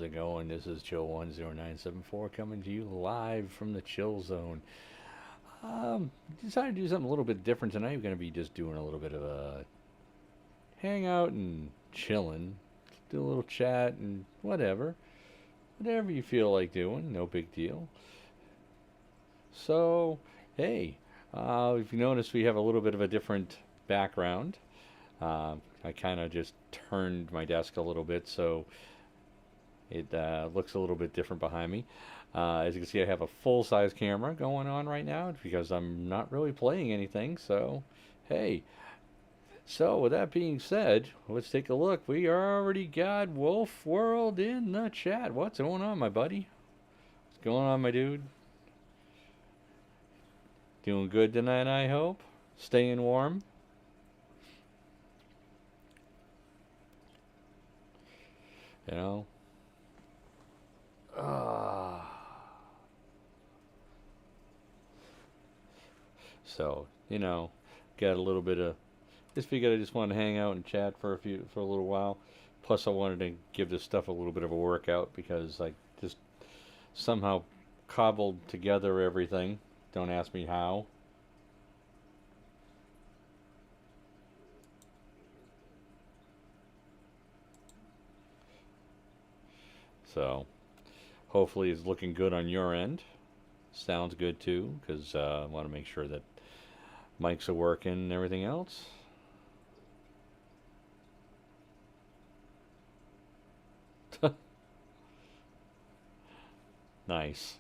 it going? This is Chill10974 coming to you live from the Chill Zone. Decided to do something a little bit different tonight. We're going to be just doing a little bit of a hangout and chilling, do a little chat and whatever you feel like doing. No big deal. So, hey, if you notice, we have a little bit of a different background. I kind of just turned my desk a little bit so it looks a little bit different behind me. As you can see, I have a full-size camera going on right now because I'm not really playing anything. So, hey. So, with that being said, let's take a look. We already got Wolf World in the chat. What's going on, my buddy? What's going on, my dude? Doing good tonight, I hope. Staying warm. You know. So, got a little bit of. Just figured I just wanted to hang out and chat for a little while. Plus, I wanted to give this stuff a little bit of a workout because I just somehow cobbled together everything. Don't ask me how. So, hopefully, it's looking good on your end. Sounds good too, because I want to make sure that mics are working and everything else. Nice.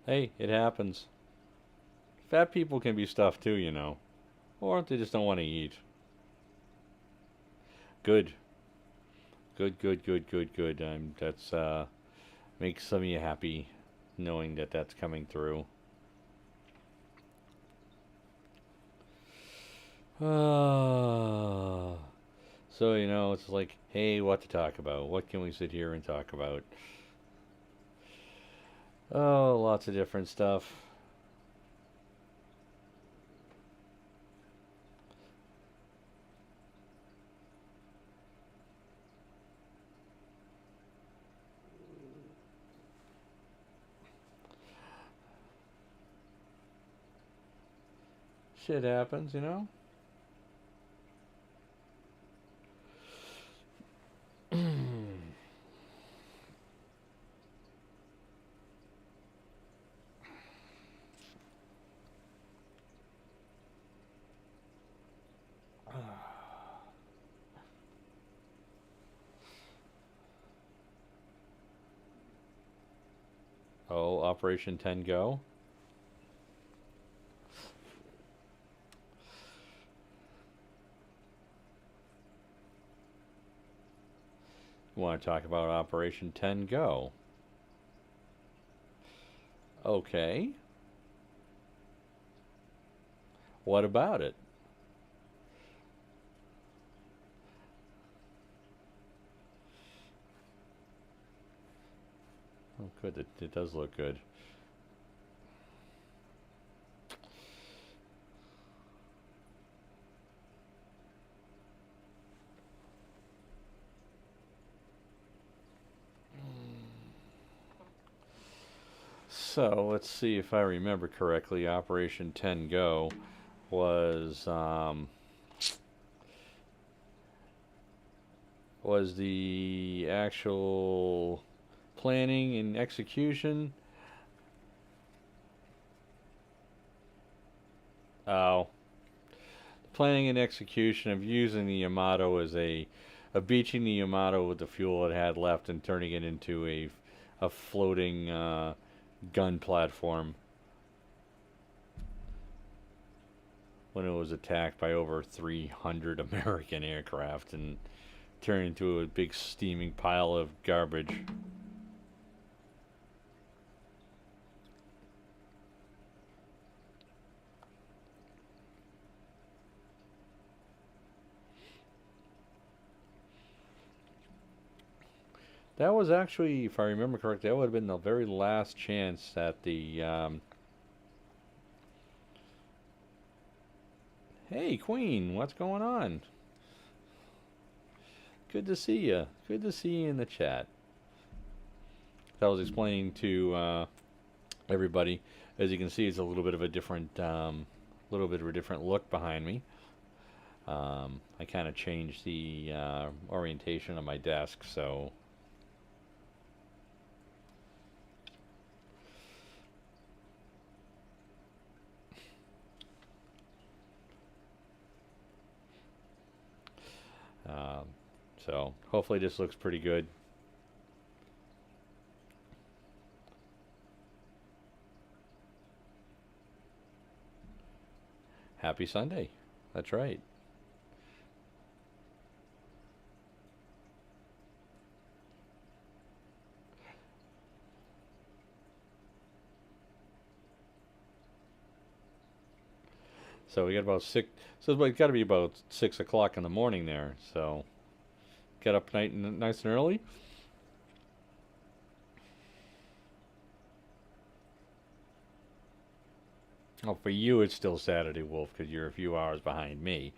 Hey, it happens. Fat people can be stuffed too, or they just don't want to eat. Good. Good. That's makes some of you happy knowing that that's coming through. So, it's like, hey, what to talk about? What can we sit here and talk about? Oh, lots of different stuff. Shit happens. Oh, Operation 10 Go. You want to talk about Operation 10 Go? Okay. What about it? Oh, good. It does look good. So let's see if I remember correctly. Operation 10 Go was the actual planning and execution. Oh, the planning and execution of using the Yamato as of beaching the Yamato with the fuel it had left and turning it into a floating gun platform when it was attacked by over 300 American aircraft and turned into a big steaming pile of garbage. That was actually, if I remember correctly, that would have been the very last chance at the. Hey, Queen, what's going on? Good to see you. Good to see you in the chat. I was explaining to everybody. As you can see, it's a little bit of a different, look behind me. I kind of changed the orientation of my desk, so. Um, so hopefully this looks pretty good. Happy Sunday. That's right. So we got about six. So it's got to be about 6 o'clock in the morning there. So get up nice and early. Oh, for you it's still Saturday, Wolf, because you're a few hours behind me.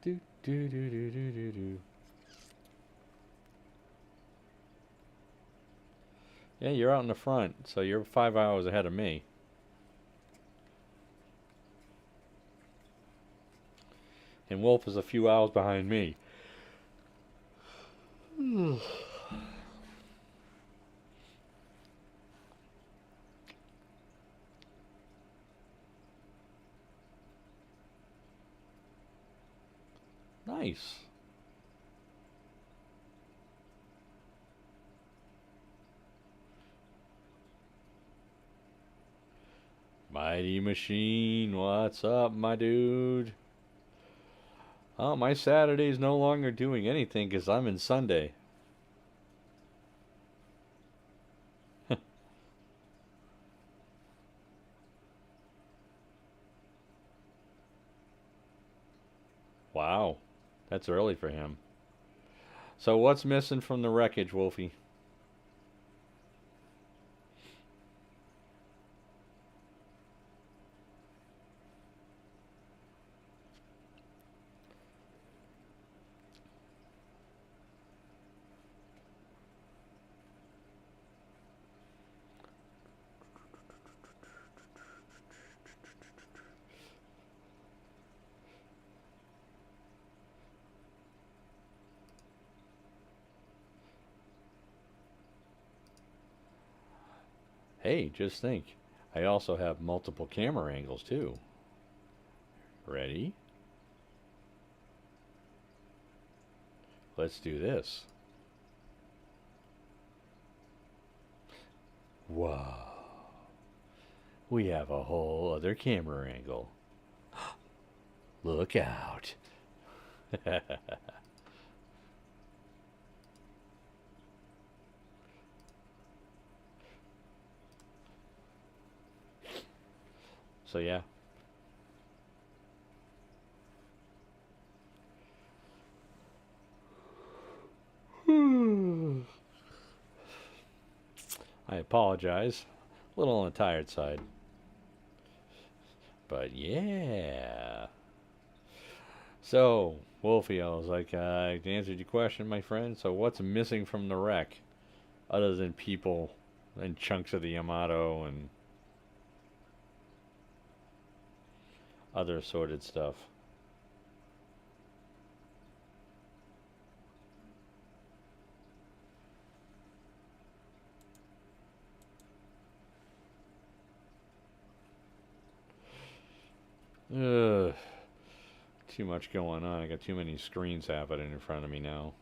Do do do do do do do. Yeah, you're out in the front, so you're 5 hours ahead of me. And Wolf is a few hours behind me. Nice. Mighty Machine, what's up, my dude? Oh, my Saturday's no longer doing anything because I'm in Sunday. Wow, that's early for him. So what's missing from the wreckage, Wolfie? Hey, just think. I also have multiple camera angles too. Ready? Let's do this. Whoa. We have a whole other camera angle. Look out. So yeah. I apologize. A little on the tired side. But yeah. So, Wolfie, I was like, I answered your question, my friend. So, what's missing from the wreck other than people and chunks of the Yamato and other assorted stuff? Ugh. Too much going on. I got too many screens happening in front of me now.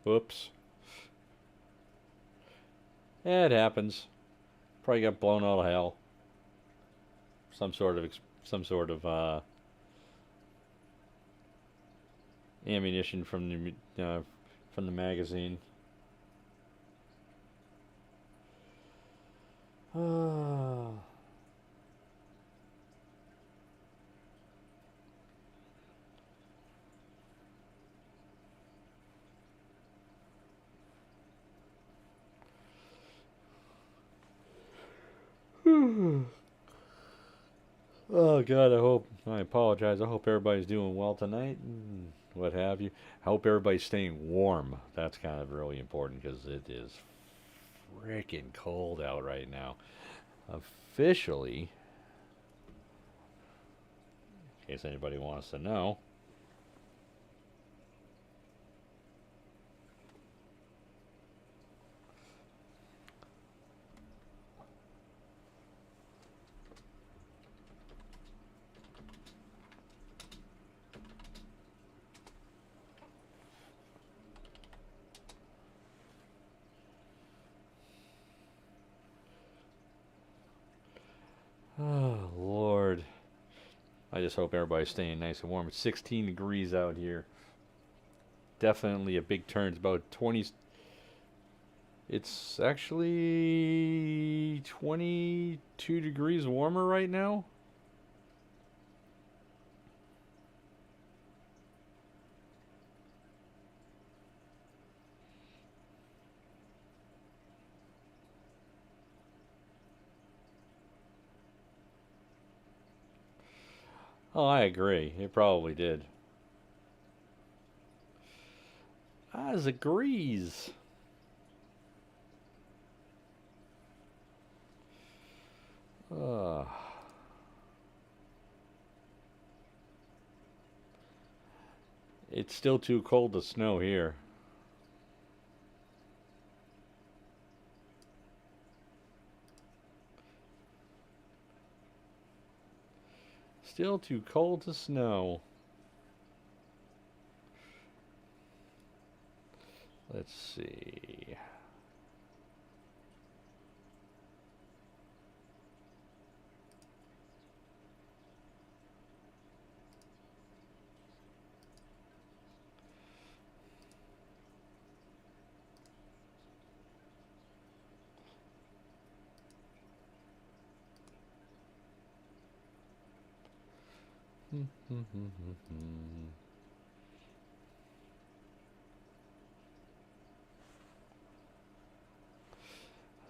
Oops. It happens. Probably got blown out of hell. Some sort of ammunition from the magazine. Ah. Oh God, I apologize. I hope everybody's doing well tonight, and what have you. I hope everybody's staying warm. That's kind of really important because it is freaking cold out right now. Officially, in case anybody wants to know. Oh Lord. I just hope everybody's staying nice and warm. It's 16 degrees out here. Definitely a big turn. It's about 20. It's actually 22 degrees warmer right now. Oh, I agree. It probably did. As agrees. Uh, it's still too cold to snow here. Still too cold to snow. Let's see.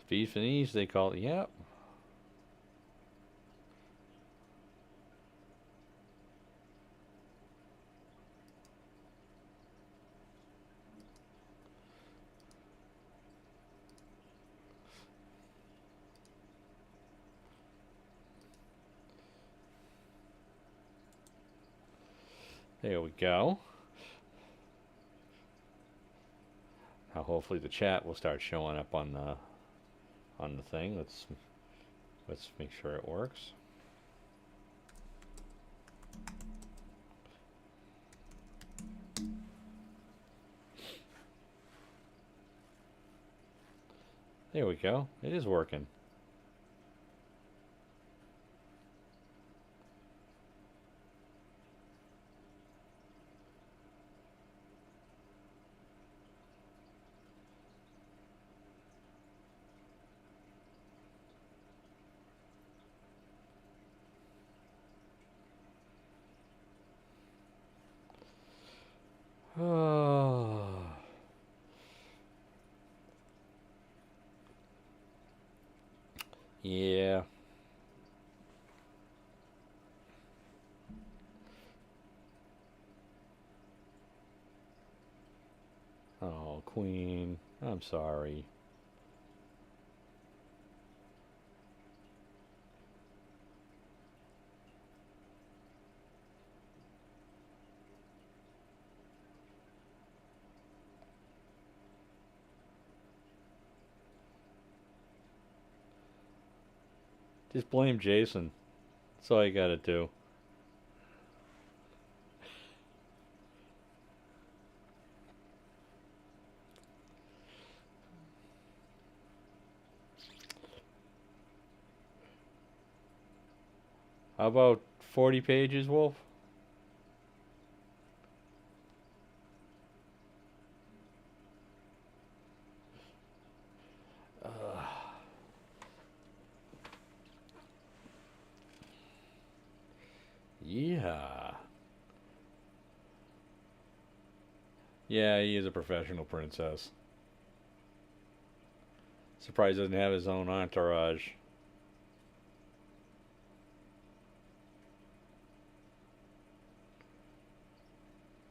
Beef and ease, they call it. Yep. There we go. Now hopefully the chat will start showing up on the thing. Let's make sure it works. There we go. It is working. Oh. Yeah. Oh, Queen. I'm sorry. Just blame Jason. That's all you gotta do. How about 40 pages, Wolf? Yeah. Yeah, he is a professional princess. Surprised he doesn't have his own entourage.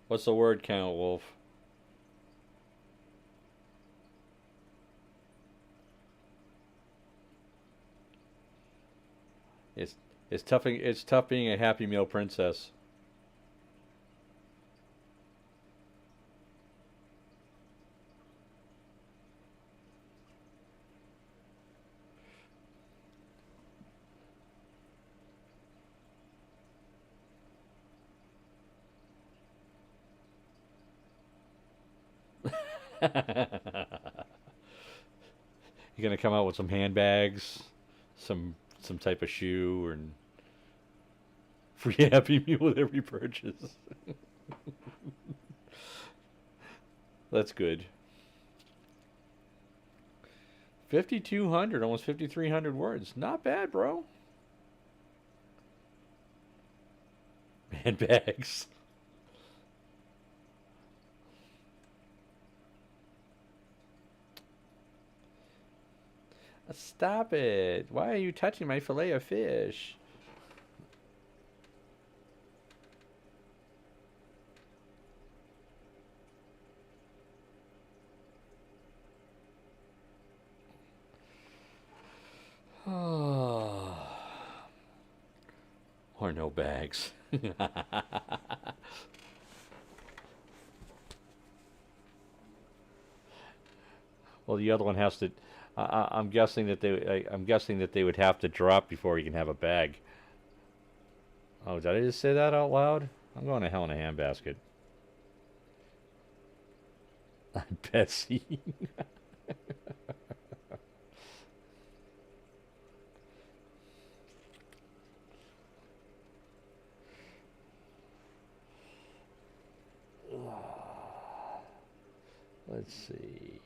What's the word count, Wolf? It's it's tough being a Happy Meal princess. You're gonna come out with some handbags, some type of shoe, and free Happy Meal with every purchase. That's good. 5,200, almost 5,300 words. Not bad, bro. Handbags. Stop it. Why are you touching my fillet of fish? Oh. Or no bags. Well, the other one has to. I'm guessing that I'm guessing that they would have to drop before you can have a bag. Oh, did I just say that out loud? I'm going to hell in a handbasket. Betsy. Let's see.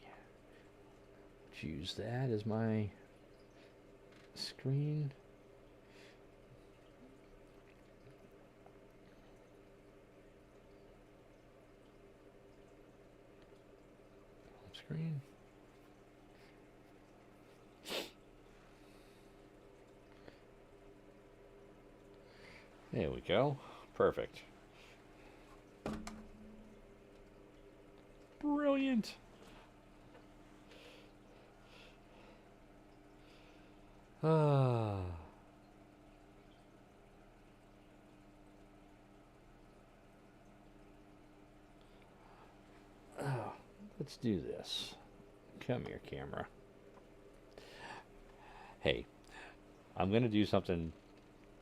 Choose that as my screen. Screen. There we go. Perfect. Brilliant. Ah. Oh, let's do this. Come here, camera. Hey, I'm going to do something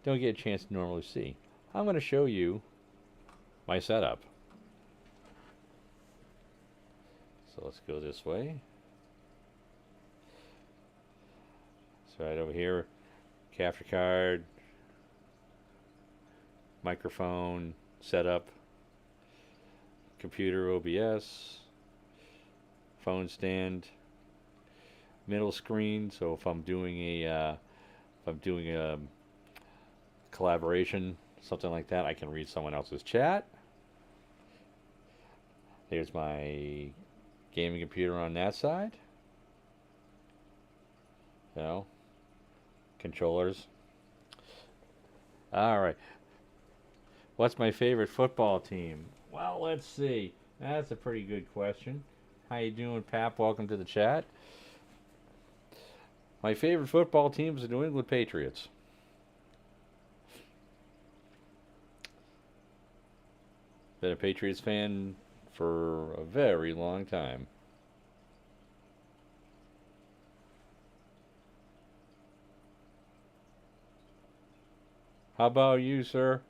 don't get a chance to normally see. I'm going to show you my setup. So let's go this way. So right over here, capture card, microphone, setup, computer OBS, phone stand, middle screen. So if I'm doing a collaboration, something like that, I can read someone else's chat. There's my gaming computer on that side. You know, controllers. All right. What's my favorite football team? Well, let's see. That's a pretty good question. How you doing, Pap? Welcome to the chat. My favorite football team is the New England Patriots. Been a Patriots fan for a very long time. How about you, sir?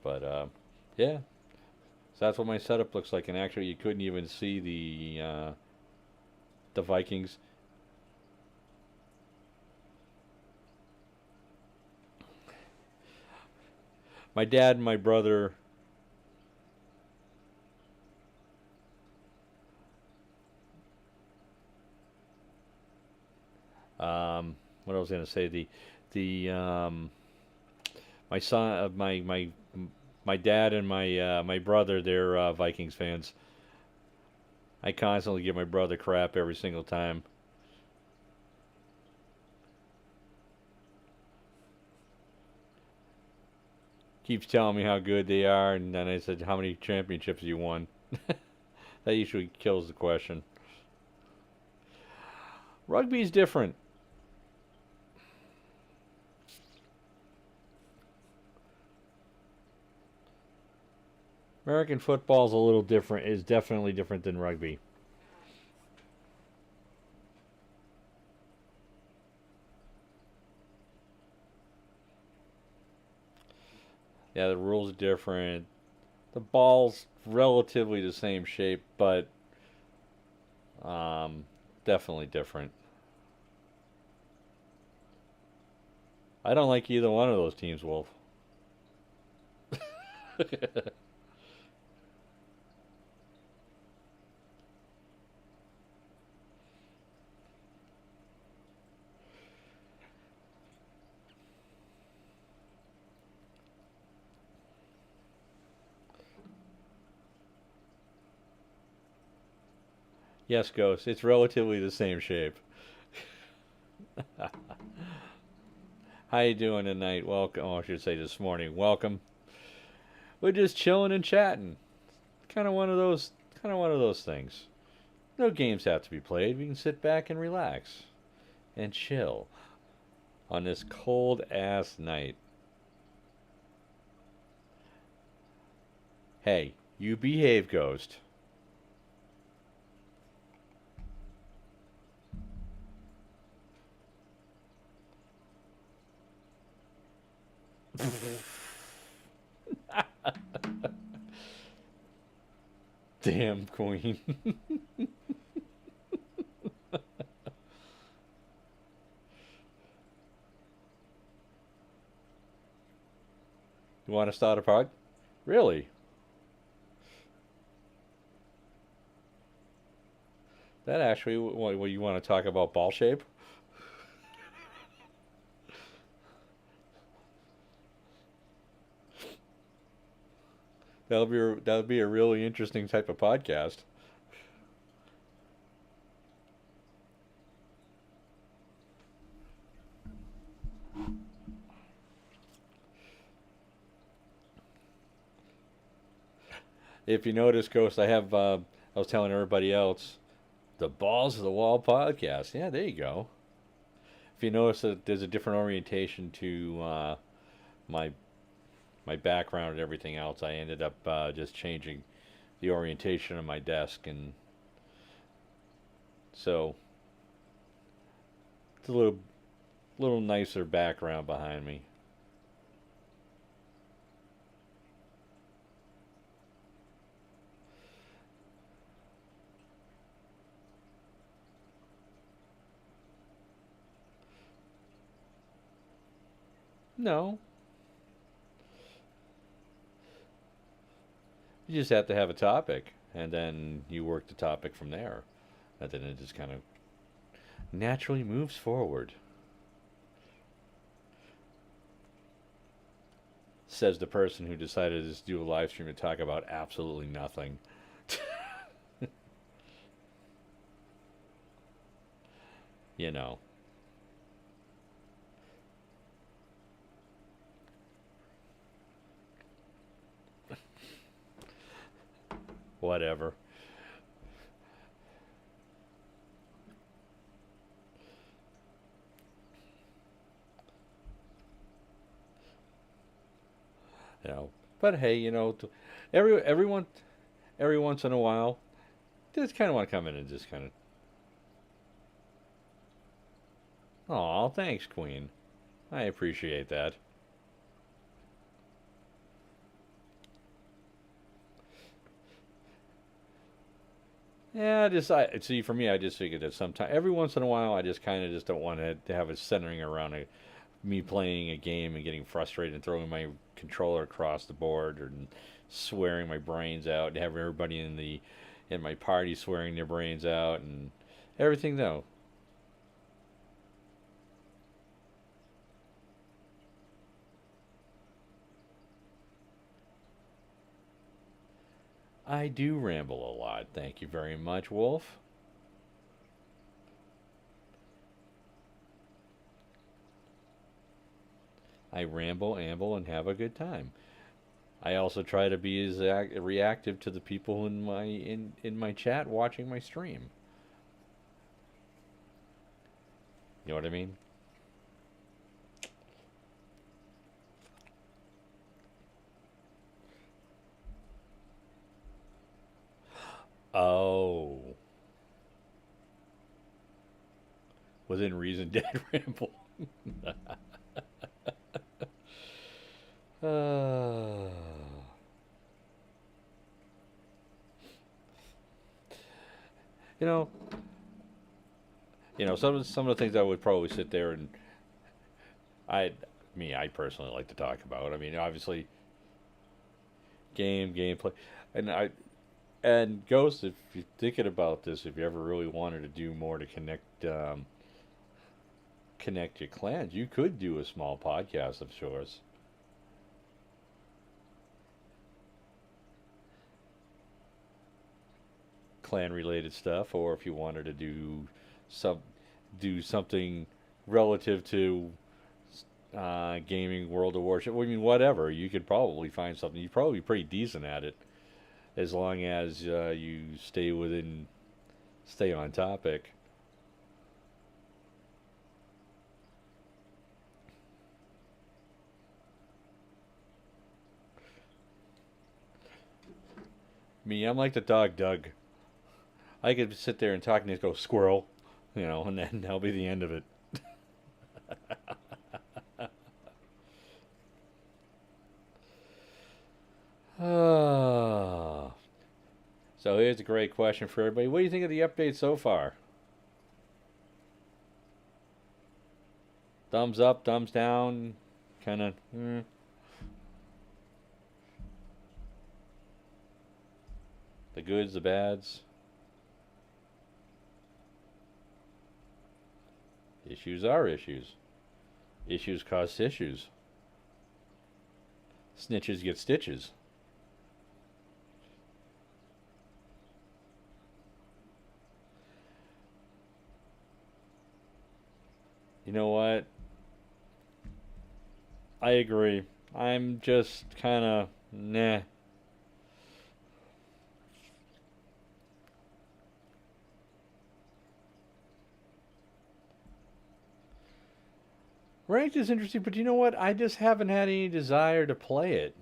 But yeah, so that's what my setup looks like. And actually, you couldn't even see the Vikings. My dad and my brother. What I was gonna say, the my son, my dad and my brother, they're Vikings fans. I constantly give my brother crap every single time. Keeps telling me how good they are, and then I said, "How many championships you won?" That usually kills the question. Rugby's different. American football's a little different. Is definitely different than rugby. Yeah, the rules are different. The ball's relatively the same shape, but um, definitely different. I don't like either one of those teams, Wolf. Yes, Ghost. It's relatively the same shape. How you doing tonight? Welcome. Oh, I should say this morning. Welcome. We're just chilling and chatting. Kind of one of those. Kind of one of those things. No games have to be played. We can sit back and relax and chill on this cold ass night. Hey, you behave, Ghost. Damn queen. You want to start a pod? Really? That actually, what you want to talk about ball shape? That'll be a really interesting type of podcast. If you notice, Ghost, I was telling everybody else, the Balls of the Wall podcast. Yeah, there you go. If you notice that there's a different orientation to my my background and everything else, I ended up just changing the orientation of my desk, and so it's a little nicer background behind me. No, you just have to have a topic, and then you work the topic from there, and then it just kind of naturally moves forward. Says the person who decided to just do a live stream to talk about absolutely nothing. You know, whatever. You know, but hey, everyone every once in a while, just kind of want to come in and just kind of, oh, thanks, Queen. I appreciate that. Yeah, just I see. For me, I just figured that sometime, every once in a while, I just kind of just don't want to have it centering around me playing a game and getting frustrated and throwing my controller across the board and swearing my brains out and having everybody in my party swearing their brains out and everything. Though I do ramble a lot. Thank you very much, Wolf. I ramble, amble, and have a good time. I also try to be as reactive to the people in my chat watching my stream. You know what I mean? Oh, within reason, dead ramble. Uh, you know, some of the things I would probably sit there and I, I personally like to talk about. I mean, obviously, gameplay, and Ghost. If you're thinking about this, if you ever really wanted to do more to connect your clans, you could do a small podcast of sorts, clan related stuff, or if you wanted to some do something relative to gaming, World of Warship. I mean, whatever. You could probably find something. You'd probably be pretty decent at it as long as you stay on topic. Me, I'm like the dog Doug. I could sit there and talk and just go squirrel, and then that'll be the end of it. Ah. So here's a great question for everybody. What do you think of the update so far? Thumbs up, thumbs down, kind of. The goods, the bads. Issues are issues. Issues cause issues. Snitches get stitches. You know what? I agree. I'm just kind of nah. Ranked is interesting, but you know what? I just haven't had any desire to play it.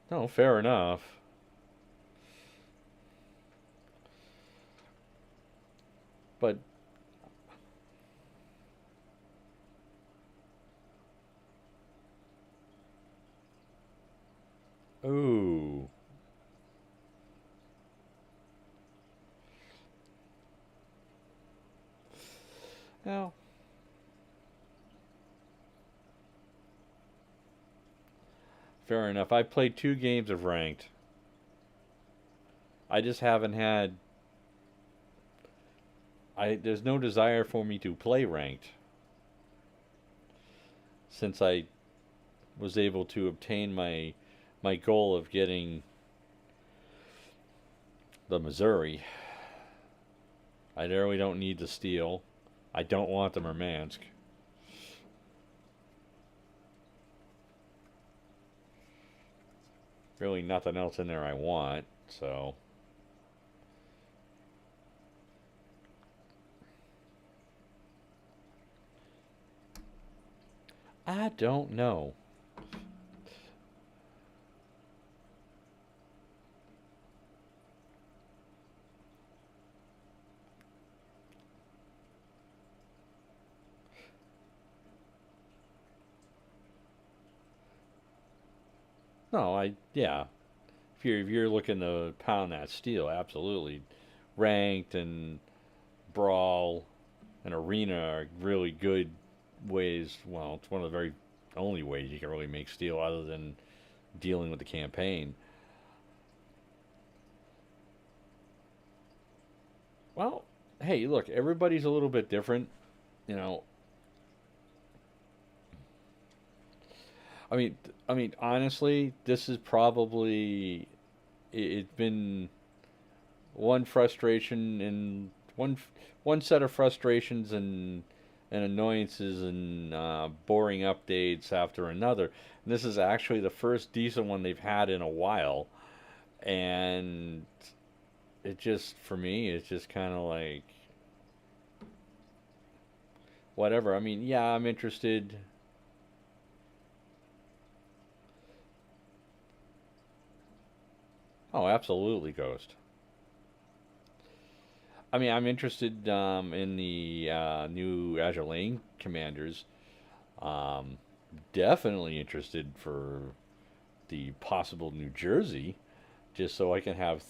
No, fair enough. But ooh. Well, fair enough. I've played 2 games of ranked. I just haven't had I there's no desire for me to play ranked since I was able to obtain my goal of getting the Missouri. I really don't need the steel. I don't want the Murmansk. Really nothing else in there I want, so I don't know. No, yeah. If you're looking to pound that steel, absolutely. Ranked and brawl and arena are really good ways. Well, it's one of the very only ways you can really make steel other than dealing with the campaign. Well, hey, look, everybody's a little bit different. You know, honestly, this is probably it's been one frustration and one set of frustrations and annoyances and boring updates after another. And this is actually the first decent one they've had in a while, and it just for me, it's just kind of like whatever. Yeah, I'm interested. Oh, absolutely, Ghost. I'm interested in the new Azure Lane commanders. Um, Definitely interested for the possible New Jersey, just so I can have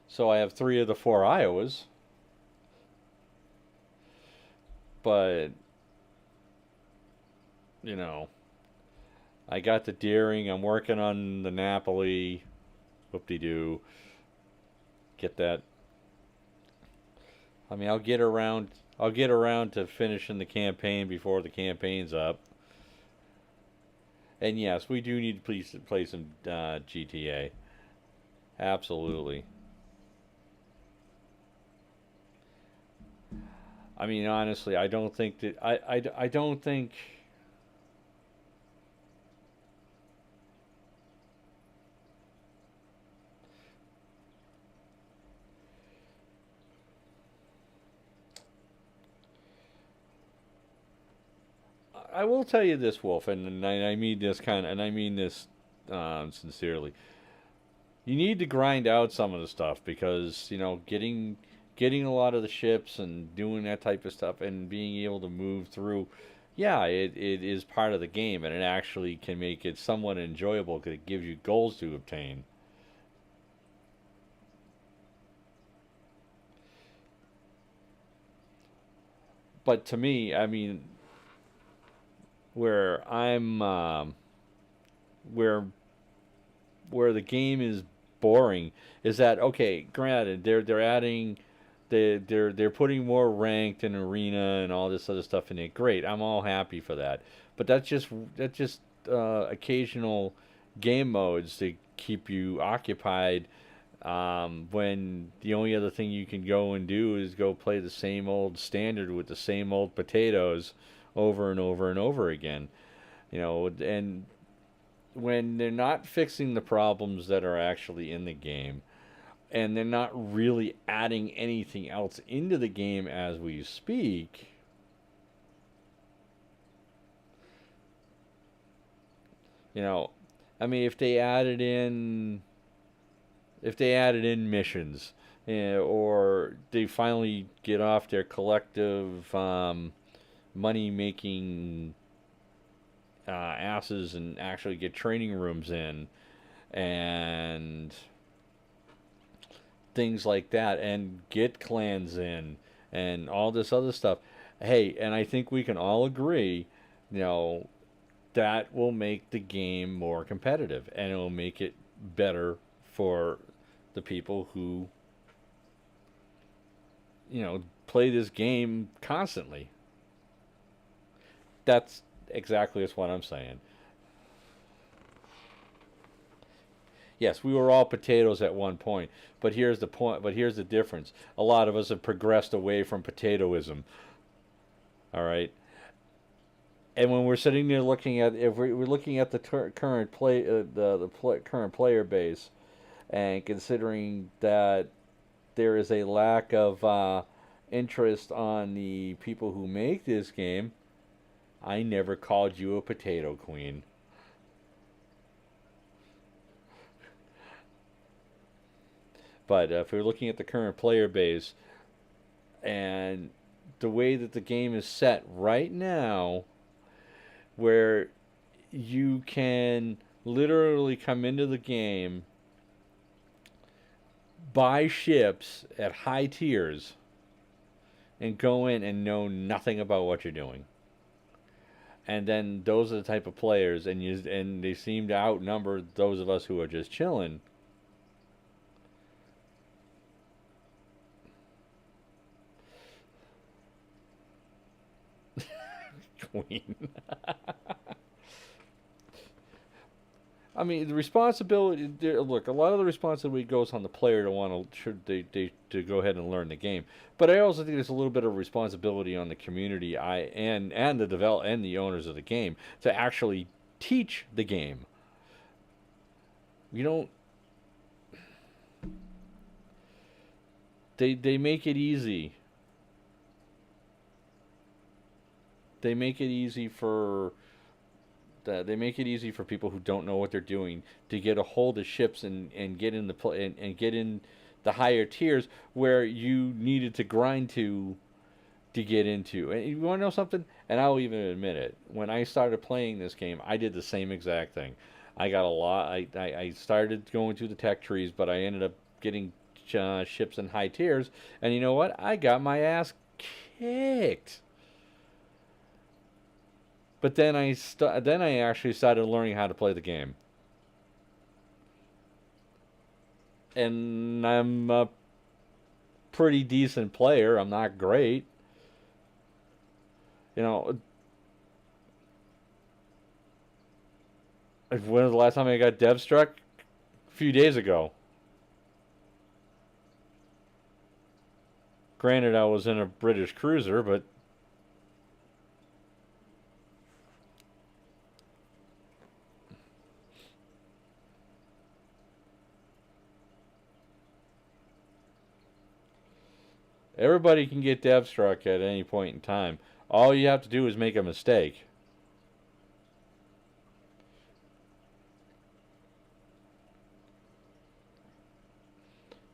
so I have three of the four Iowas. But you know, I got the Deering. I'm working on the Napoli. Whoop de doo. Get that. I'll get around. I'll get around to finishing the campaign before the campaign's up. And yes, we do need to play some GTA. Absolutely. Honestly, I don't think that I don't think I will tell you this, Wolf, and I mean this and I mean this sincerely. You need to grind out some of the stuff because getting a lot of the ships and doing that type of stuff and being able to move through, yeah, it is part of the game and it actually can make it somewhat enjoyable because it gives you goals to obtain. But to me, where I'm where where the game is boring is that okay? Granted, they're adding they're putting more ranked and arena and all this other stuff in it. Great, I'm all happy for that. But that's just occasional game modes to keep you occupied. When the only other thing you can go and do is go play the same old standard with the same old potatoes over and over and over again. And when they're not fixing the problems that are actually in the game, and they're not really adding anything else into the game as we speak. You know, if they added in missions, or they finally get off their collective money making asses and actually get training rooms in and things like that and get clans in and all this other stuff. Hey, and I think we can all agree, you know, that will make the game more competitive and it will make it better for the people who, play this game constantly. That's exactly what I'm saying. Yes, we were all potatoes at one point, but here's the point. But here's the difference. A lot of us have progressed away from potatoism. All right, and when we're sitting there looking at, if we're looking at the current current player base, and considering that there is a lack of interest on the people who make this game, I never called you a potato queen. But if we're looking at the current player base and the way that the game is set right now, where you can literally come into the game, buy ships at high tiers, and go in and know nothing about what you're doing. And then those are the type of players, and they seem to outnumber those of us who are just chilling. Queen. I mean, the responsibility. Look, a lot of the responsibility goes on the player to want to to go ahead and learn the game. But I also think there's a little bit of responsibility on the community, and the develop and the owners of the game to actually teach the game. You don't. They make it easy. They make it easy for they make it easy for people who don't know what they're doing to get a hold of ships and get in and get in the higher tiers where you needed to grind to get into. And you want to know something? And I'll even admit it. When I started playing this game, I did the same exact thing. I got a lot. I started going through the tech trees, but I ended up getting ships in high tiers. And you know what? I got my ass kicked. But then then I actually started learning how to play the game, and I'm a pretty decent player. I'm not great, you know. When was the last time I got dev struck? A few days ago. Granted, I was in a British cruiser, but everybody can get dev struck at any point in time. All you have to do is make a mistake.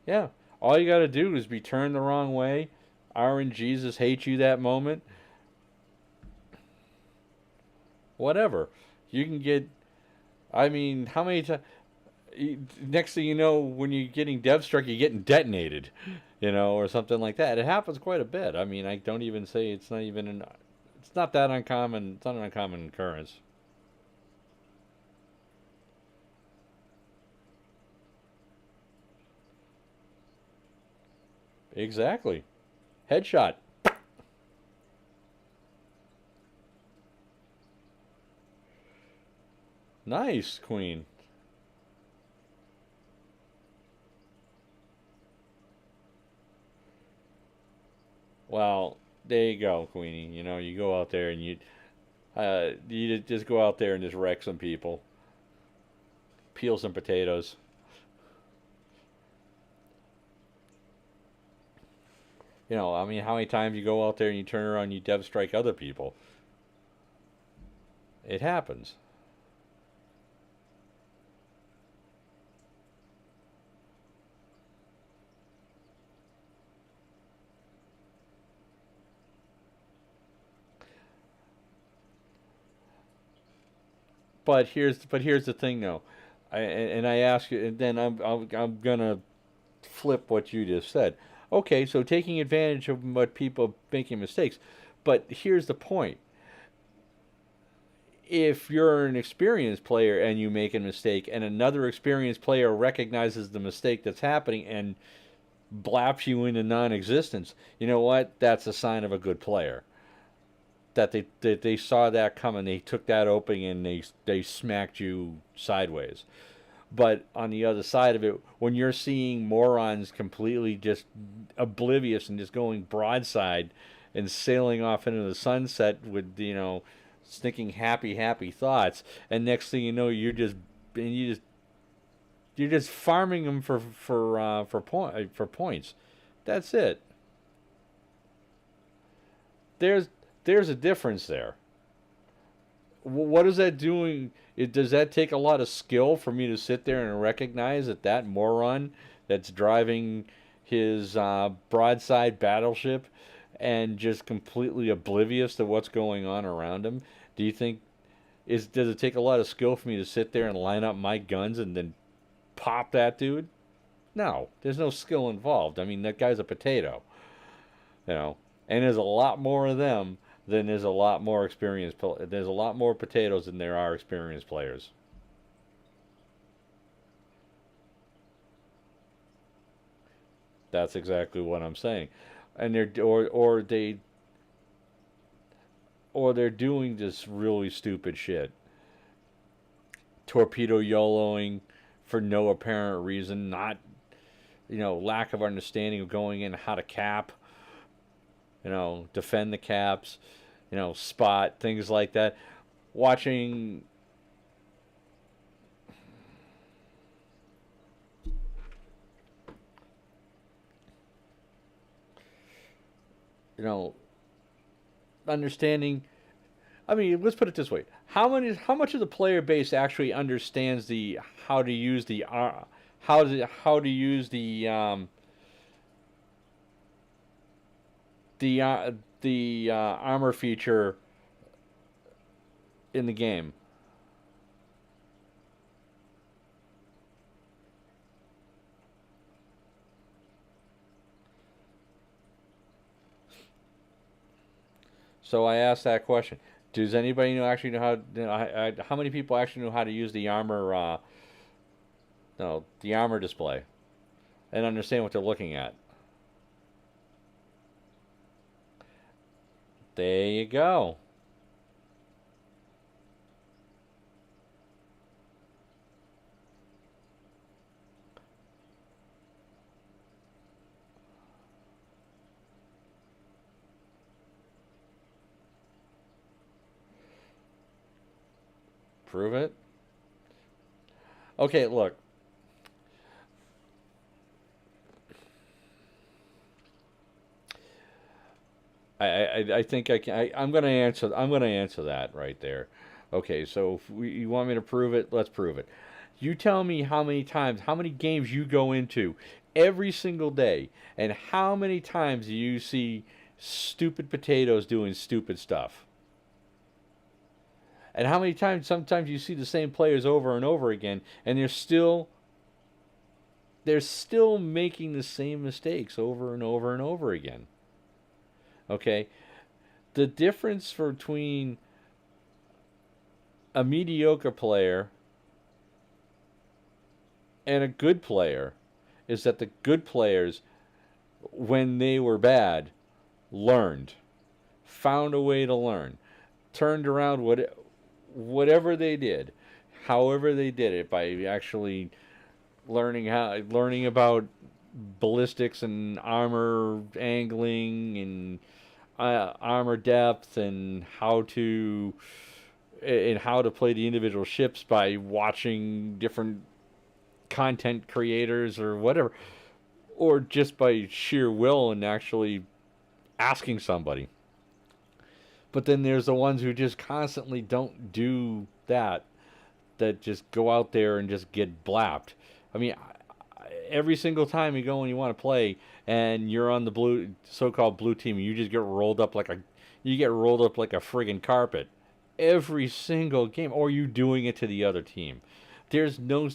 Yeah. All you got to do is be turned the wrong way. RNGesus hate you that moment. Whatever. You can get. I mean, how many times? Next thing you know, when you're getting dev struck, you're getting detonated, or something like that. It happens quite a bit. I mean, I don't even say it's not even it's not that uncommon. It's not an uncommon occurrence. Exactly. Headshot. Nice, Queen. Well, there you go, Queenie. You go out there and you just go out there and just wreck some people, peel some potatoes. I mean, how many times you go out there and you turn around and you dev strike other people? It happens. But here's the thing, though. And I ask you, and then I'm gonna flip what you just said. Okay, so taking advantage of what people making mistakes, but here's the point: if you're an experienced player and you make a mistake, and another experienced player recognizes the mistake that's happening and blaps you into non-existence, you know what? That's a sign of a good player. That they saw that coming, they took that opening and they smacked you sideways. But on the other side of it, when you're seeing morons completely just oblivious and just going broadside and sailing off into the sunset with thinking happy thoughts, and next thing you know, you're just farming them for points. That's it. There's there's a difference there. What is that doing? Does that take a lot of skill for me to sit there and recognize that moron that's driving his broadside battleship and just completely oblivious to what's going on around him? Do you think does it take a lot of skill for me to sit there and line up my guns and then pop that dude? No, there's no skill involved. I mean, that guy's a potato, you know. And there's a lot more of them than there's a lot more experienced. There's a lot more potatoes than there are experienced players. That's exactly what I'm saying. And they're doing this really stupid shit. Torpedo YOLOing for no apparent reason, not lack of understanding of going in how to cap, defend the caps, spot things like that. Watching, you know, understanding. I mean, let's put it this way: how much of the player base actually understands the how to use the how to use the uh, the armor feature in the game? So I asked that question. Does anybody know how? How many people actually know how to use the armor? No, the armor display, and understand what they're looking at. There you go. Prove it. Okay, look. I think I can. I'm gonna answer. I'm gonna answer that right there. Okay, so you want me to prove it? Let's prove it. You tell me how many times, how many games you go into every single day, and how many times you see stupid potatoes doing stupid stuff, and how many times sometimes you see the same players over and over again, and they're still making the same mistakes over and over and over again. Okay, the difference between a mediocre player and a good player is that the good players, when they were bad, learned, found a way to learn, turned around whatever they did, however they did it, by actually learning about ballistics and armor angling and armor depth and how to play the individual ships by watching different content creators or whatever, or just by sheer will and actually asking somebody. But then there's the ones who just constantly don't do that just go out there and just get blapped. I mean, every single time you go and you want to play and you're on the so-called blue team, you just get rolled up like a friggin' carpet every single game, or you doing it to the other team. There's no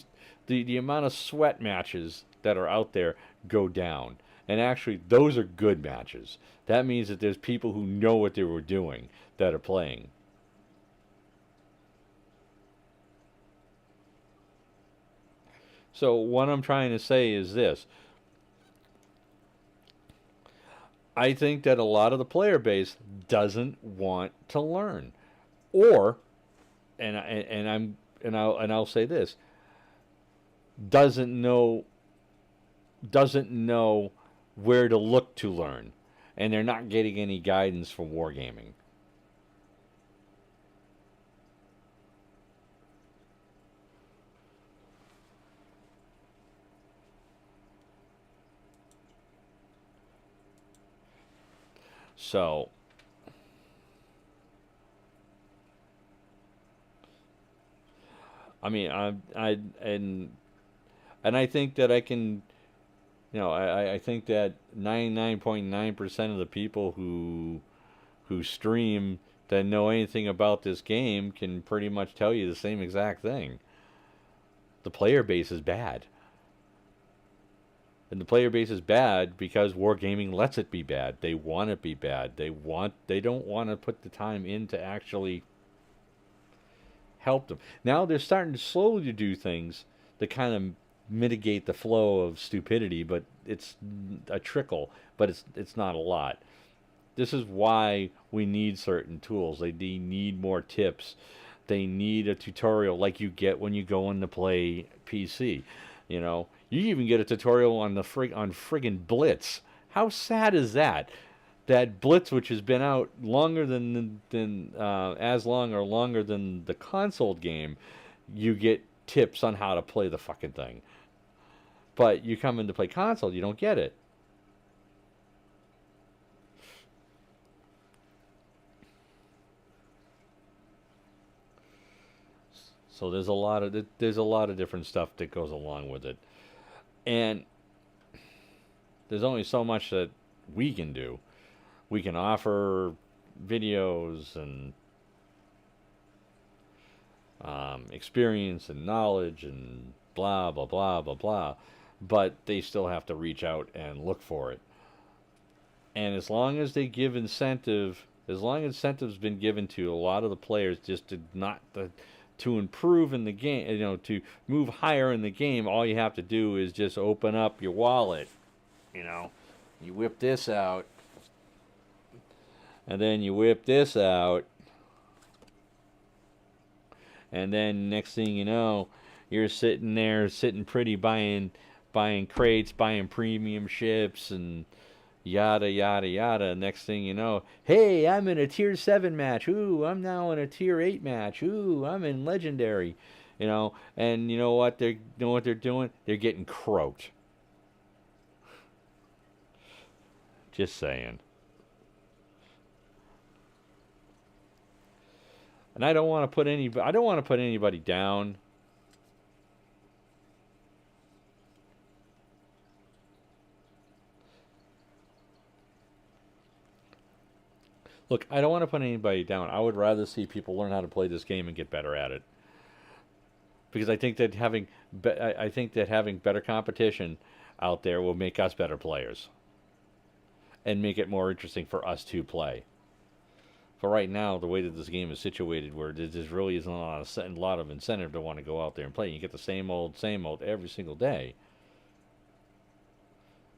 the amount of sweat matches that are out there go down. And actually those are good matches. That means that there's people who know what they were doing that are playing. So what I'm trying to say is this. I think that a lot of the player base doesn't want to learn, or and I'll say this, doesn't know doesn't know where to look to learn, and they're not getting any guidance from wargaming. So I mean, and I think that I can, I think that 99.9% of the people who stream that know anything about this game can pretty much tell you the same exact thing. The player base is bad. And the player base is bad because Wargaming lets it be bad. They want it to be bad. They don't want to put the time in to actually help them. Now they're starting to slowly do things that kind of mitigate the flow of stupidity, but it's a trickle, but it's not a lot. This is why we need certain tools. They need more tips. They need a tutorial like you get when you go in to play PC. You know, you even get a tutorial on on friggin' Blitz. How sad is that? That Blitz, which has been out longer than as long or longer than the console game, you get tips on how to play the fucking thing. But you come in to play console, you don't get it. So there's a lot of different stuff that goes along with it, and there's only so much that we can do. We can offer videos and experience and knowledge and blah blah blah blah blah, but they still have to reach out and look for it. And as long as they give incentive, as long as incentive's been given to a lot of the players just to not to improve in the game, you know, to move higher in the game, all you have to do is just open up your wallet. You know, you whip this out, and then you whip this out, and then next thing you know, you're sitting there, sitting pretty, buying crates, buying premium ships, and yada yada yada. Next thing you know, hey, I'm in a tier 7 match. Ooh, I'm now in a tier 8 match. Ooh, I'm in legendary. You know, and you know what they're doing? They're getting croaked. Just saying. And I don't want to put anybody down. Look, I don't want to put anybody down. I would rather see people learn how to play this game and get better at it. Because I think that having better competition out there will make us better players and make it more interesting for us to play. For right now, the way that this game is situated, where there just really isn't a lot of incentive to want to go out there and play. You get the same old every single day.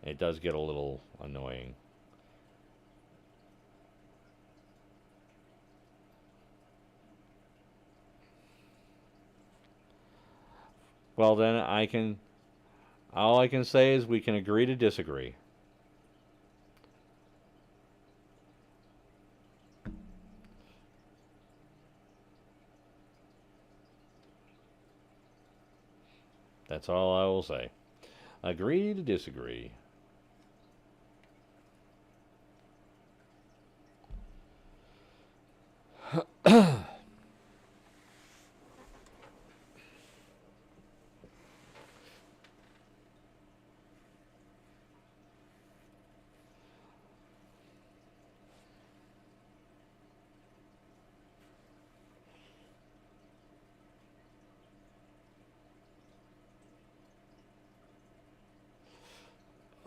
It does get a little annoying. Well, then all I can say is we can agree to disagree. That's all I will say. Agree to disagree.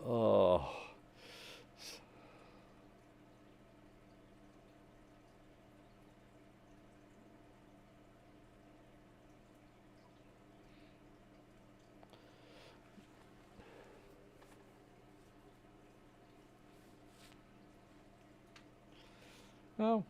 Oh, oh.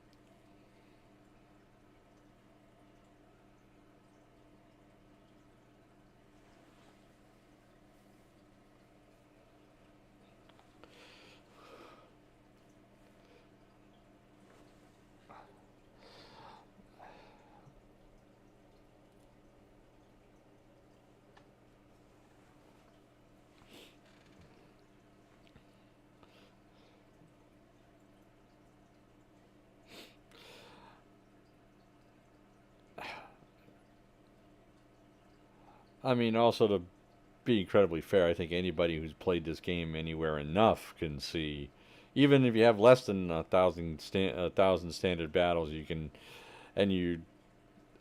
I mean, also to be incredibly fair, I think anybody who's played this game anywhere enough can see Even if you have less than a thousand standard battles, and you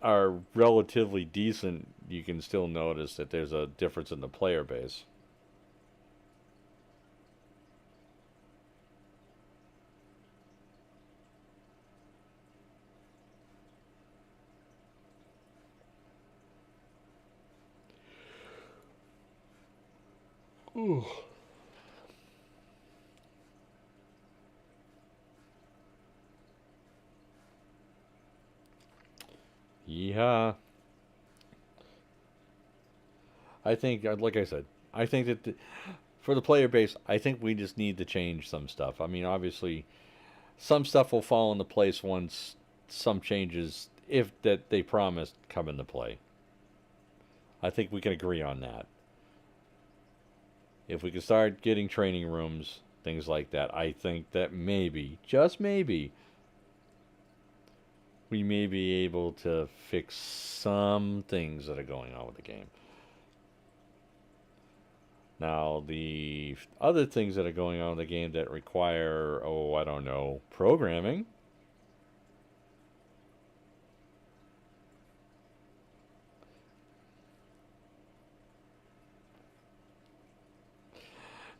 are relatively decent, you can still notice that there's a difference in the player base. Ooh. Yeah, I think, like I said, I think that for the player base, I think we just need to change some stuff. I mean, obviously, some stuff will fall into place once some changes, if that they promised, come into play. I think we can agree on that. If we can start getting training rooms, things like that, I think that maybe, just maybe, we may be able to fix some things that are going on with the game. Now, the other things that are going on in the game that require, oh, I don't know, programming.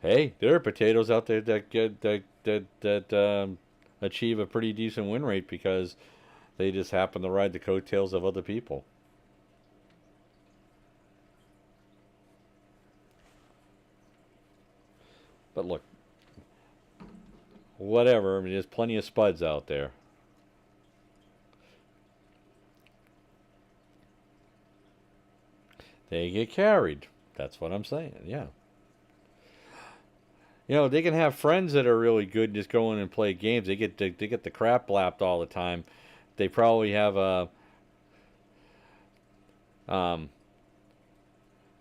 Hey, there are potatoes out there that get that achieve a pretty decent win rate because they just happen to ride the coattails of other people. But look, whatever. I mean, there's plenty of spuds out there. They get carried. That's what I'm saying. Yeah. You know, they can have friends that are really good and just go in and play games. They get the crap lapped all the time. They probably have a um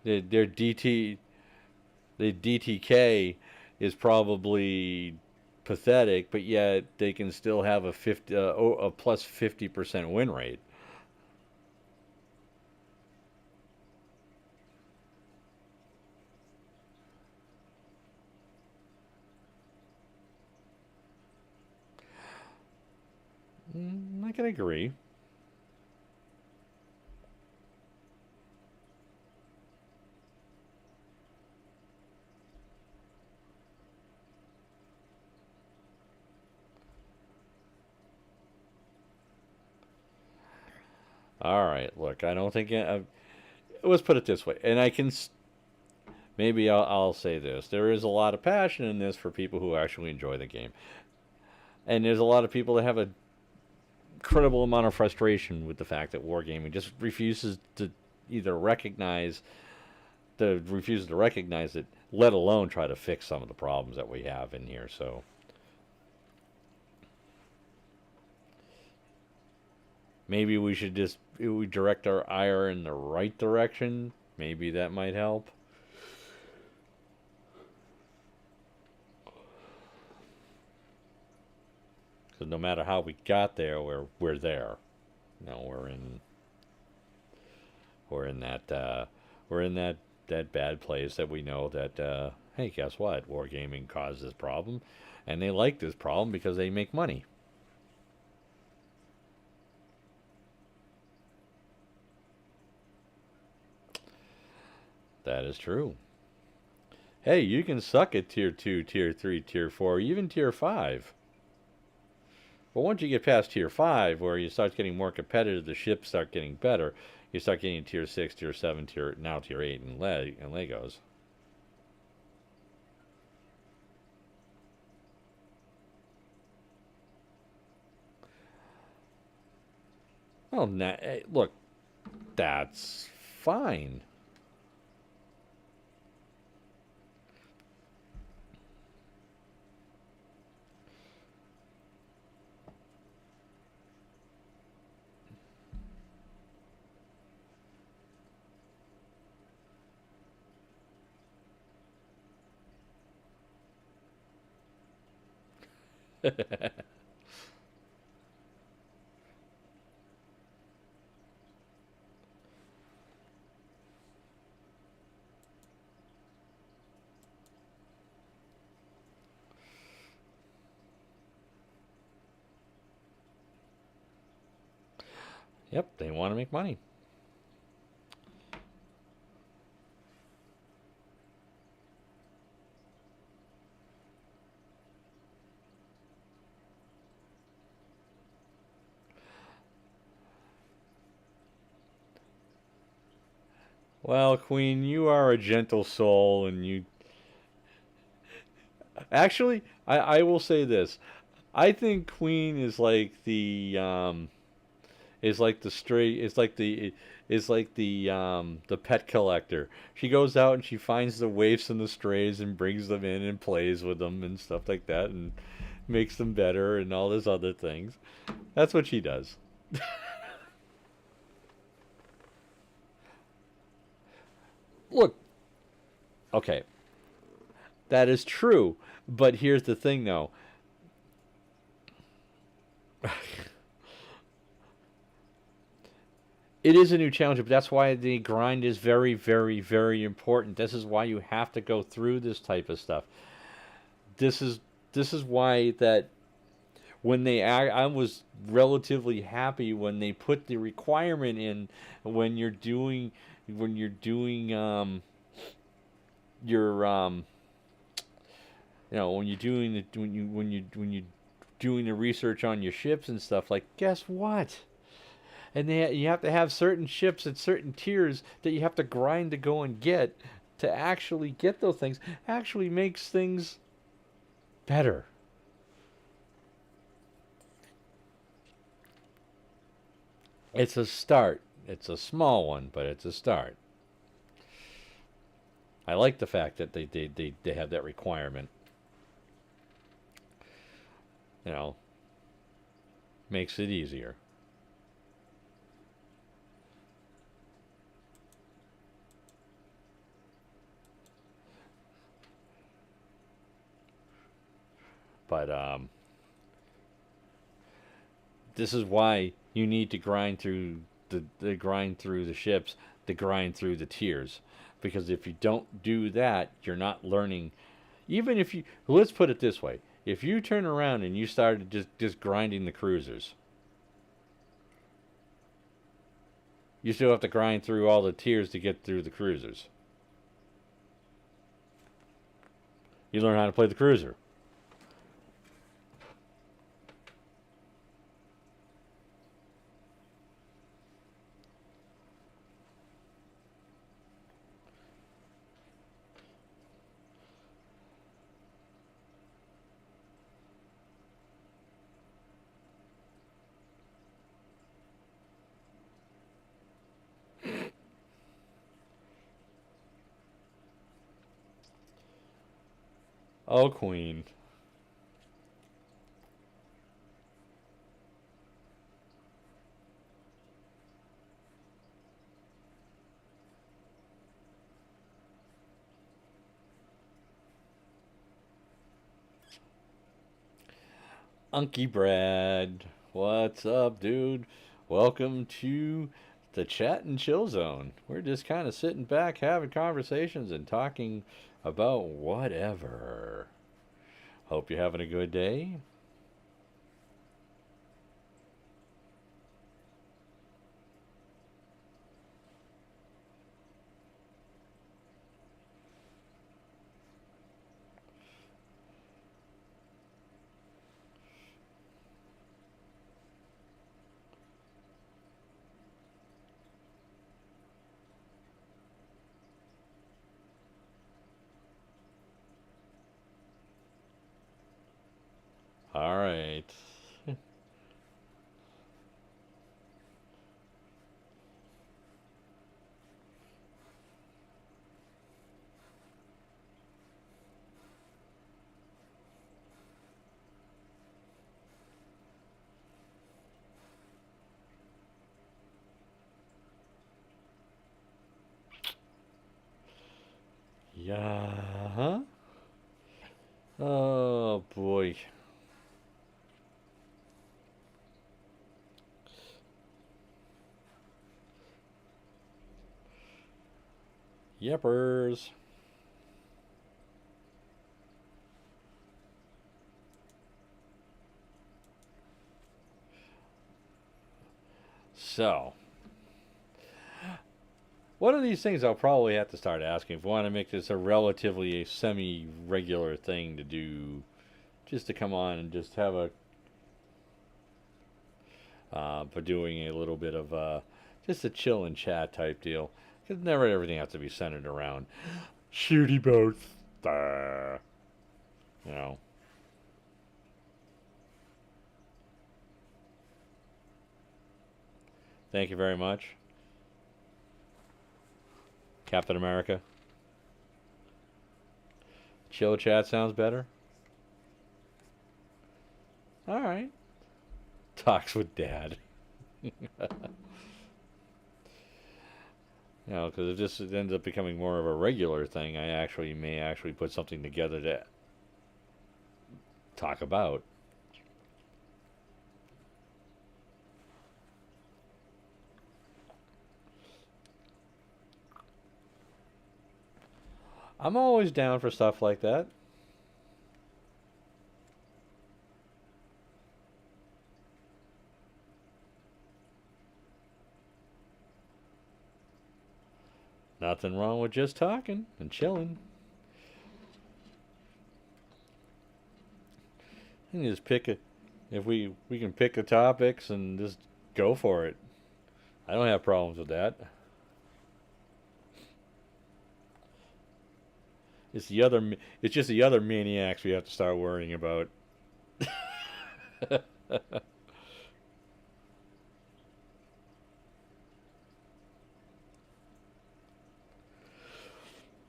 their DTK is probably pathetic, but yet they can still have a plus 50% win rate. I can agree. All right, look, I don't think let's put it this way, and maybe I'll say this: there is a lot of passion in this for people who actually enjoy the game, and there's a lot of people that have a incredible amount of frustration with the fact that wargaming just refuses to either refuses to recognize it, let alone try to fix some of the problems that we have in here. So maybe we should just we direct our ire in the right direction. Maybe that might help. Because no matter how we got there, we're there. You know, we're in that we're in that bad place that we know that hey, guess what? Wargaming caused this problem, and they like this problem because they make money. That is true. Hey, you can suck at tier 2, tier 3, tier 4, even tier 5. But once you get past tier 5, where you start getting more competitive, the ships start getting better. You start getting tier 6, tier 7, tier 8 and Legos. Well, look, that's fine. Yep, they want to make money. Well, Queen, you are a gentle soul, and you actually, I will say this. I think Queen is like the stray is like the pet collector. She goes out and she finds the waifs and the strays and brings them in and plays with them and stuff like that and makes them better and all those other things. That's what she does. Look, okay, that is true, but here's the thing though. It is a new challenge, but that's why the grind is very, very, very important. This is why you have to go through this type of stuff. This is this is why that when they act, I was relatively happy when they put the requirement in when you're doing when you're doing your you know when you're doing the when you doing the research on your ships and stuff, like guess what, and you have to have certain ships at certain tiers that you have to grind to go and get to actually get those things actually makes things better. It's a start. It's a small one, but it's a start. I like the fact that they have that requirement. You know, makes it easier. But this is why you need to grind through the grind through the ships, the grind through the tiers, because if you don't do that, you're not learning. Even if you let's put it this way, if you turn around and you started just grinding the cruisers, you still have to grind through all the tiers to get through the cruisers. You learn how to play the cruiser. Oh, Queen. Unky Brad. What's up, dude? Welcome to the chat and chill zone. We're just kind of sitting back, having conversations, and talking about whatever. Hope you're having a good day. All right. Yeah. Huh? Oh boy. Yepers. So, one of these things I'll probably have to start asking if we want to make this a relatively semi-regular thing to do, just to come on and just have a for doing a little bit of just a chill and chat type deal. Because never everything has to be centered around shooty boats. You know. Thank you very much, Captain America. Chill chat sounds better. All right. Talks with Dad. You know, because if this ends up becoming more of a regular thing, I actually may actually put something together to talk about. I'm always down for stuff like that. Nothing wrong with just talking and chilling. And just pick a, if we can pick the topics and just go for it. I don't have problems with that. It's the other. It's just the other maniacs we have to start worrying about.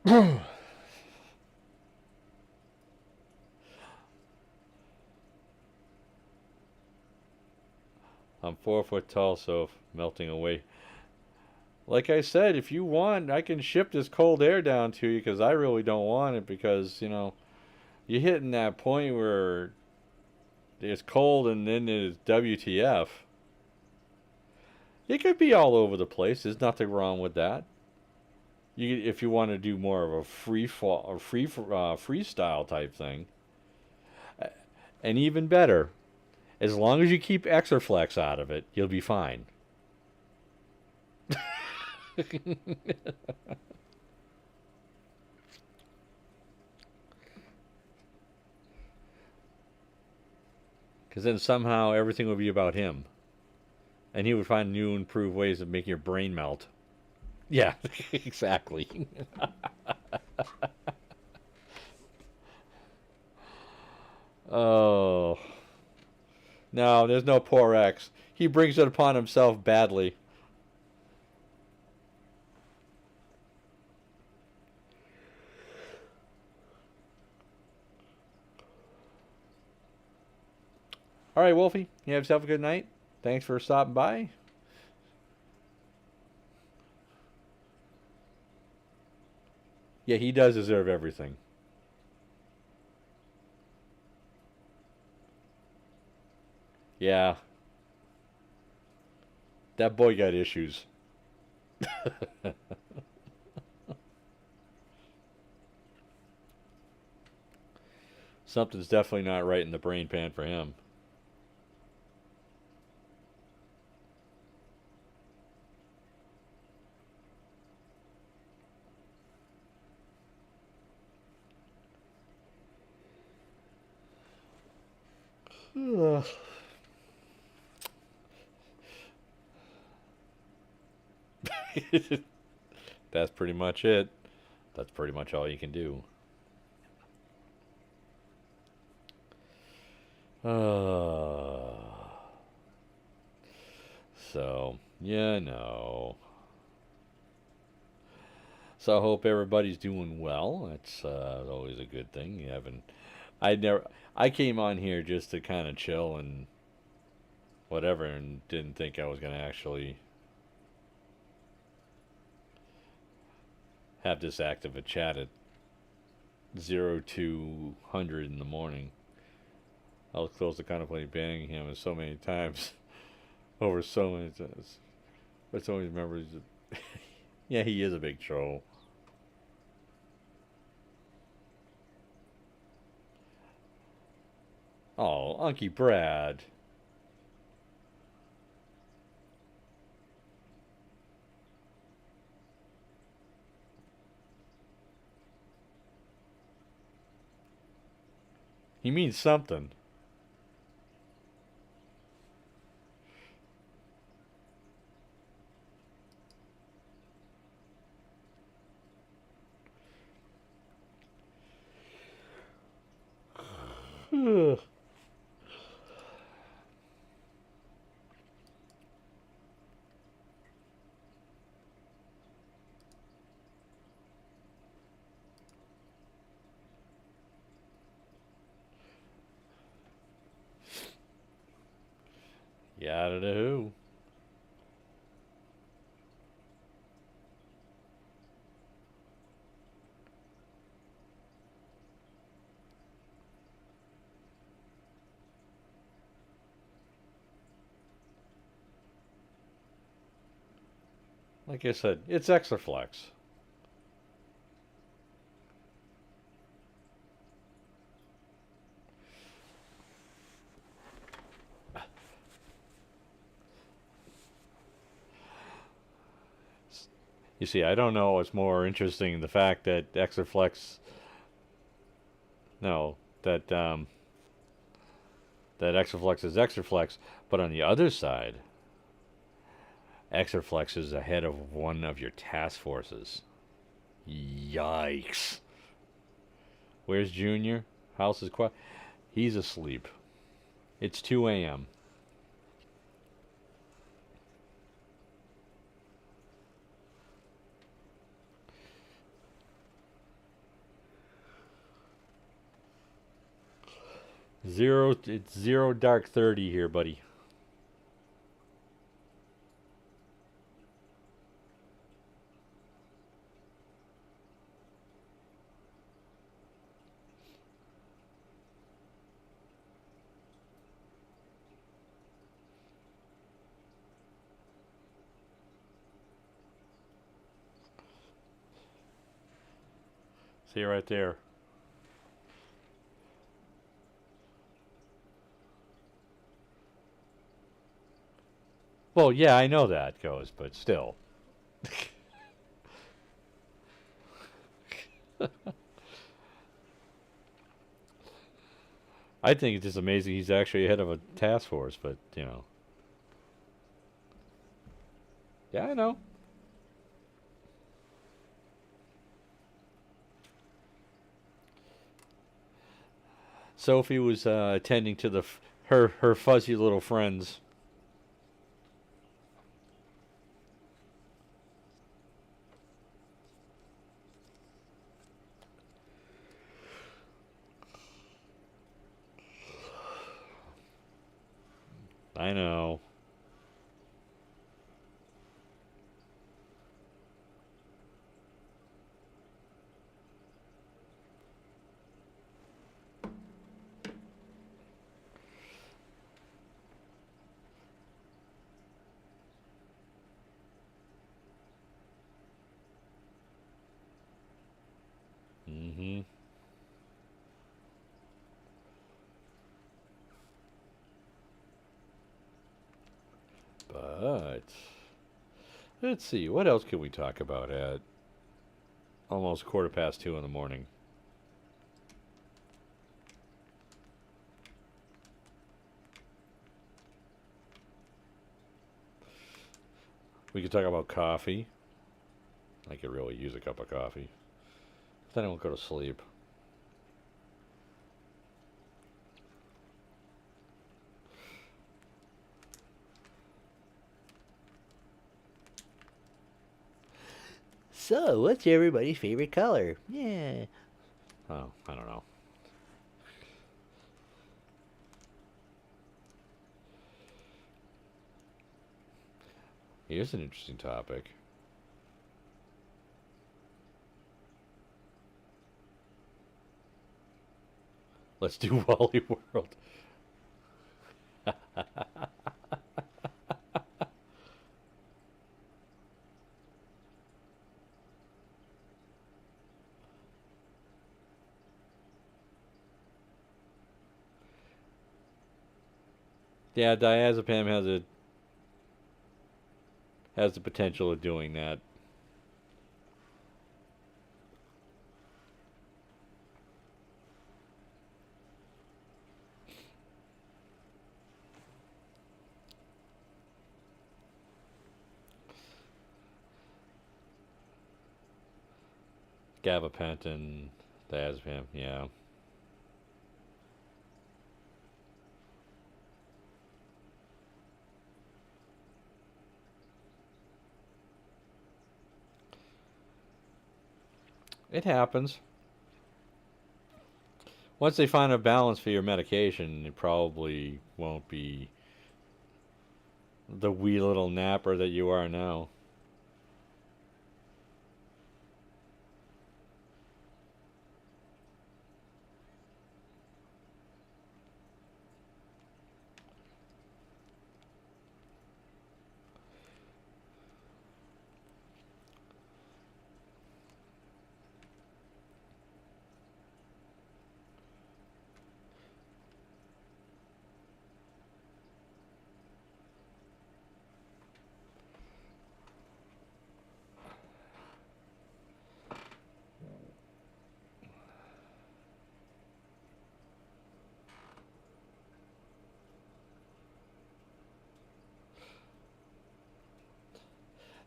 I'm 4 foot tall, so melting away. Like I said, if you want, I can ship this cold air down to you because I really don't want it because, you know, you're hitting that point where it's cold and then it's WTF. It could be all over the place. There's nothing wrong with that. If you want to do more of a free fall or freestyle type thing, and even better, as long as you keep Exerflex out of it, you'll be fine. Because then somehow everything would be about him, and he would find new, improved ways of making your brain melt. Yeah, exactly. Oh no, there's no poor X. He brings it upon himself badly. All right, Wolfie, you have yourself a good night. Thanks for stopping by. Yeah, he does deserve everything. Yeah, that boy got issues. Something's definitely not right in the brain pan for him. That's pretty much it. That's pretty much all you can do. Uh, so, yeah, no. So I hope everybody's doing well. That's always a good thing. You haven't. I never. I came on here just to kind of chill and whatever, and didn't think I was gonna actually have this active a chat at 0200 in the morning. I was close to contemplating banning him so many times over so many times. But so many memories. Yeah, he is a big troll. Oh, Unky Brad. He means something. Yada da who. Like I said, it's Exaflex. You see, I don't know what's more interesting, the fact that Exaflex, no, that Exaflex is Exaflex, but on the other side, Exaflex is ahead of one of your task forces. Yikes. Where's Junior? House is quiet. He's asleep. It's 2 a.m. It's 0 dark 30 here, buddy. See right there. Well, yeah, I know that goes, but still. I think it's just amazing he's actually ahead of a task force, but, you know. Yeah, I know. Sophie was attending to her fuzzy little friends. I know. Mm-hmm. But let's see, what else can we talk about at almost 2:15 in the morning? We could talk about coffee. I could really use a cup of coffee. Then I won't go to sleep. So, what's everybody's favorite color? Yeah. Oh, I don't know. Here's an interesting topic. Let's do Wally World. Yeah, diazepam has the potential of doing that. Gabapentin, diazepam, yeah. It happens. Once they find a balance for your medication, it probably won't be the wee little napper that you are now.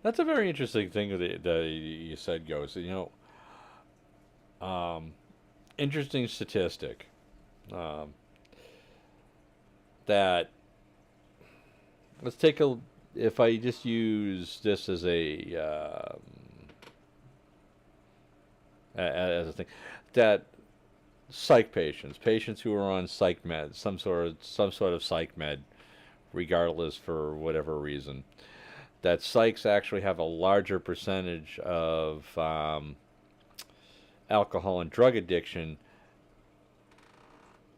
That's a very interesting thing that you said, Ghost. Um, interesting statistic um, that let's take a if I just use this as as a thing that psych patients who are on psych med, some sort of psych med, regardless for whatever reason, that psychs actually have a larger percentage of alcohol and drug addiction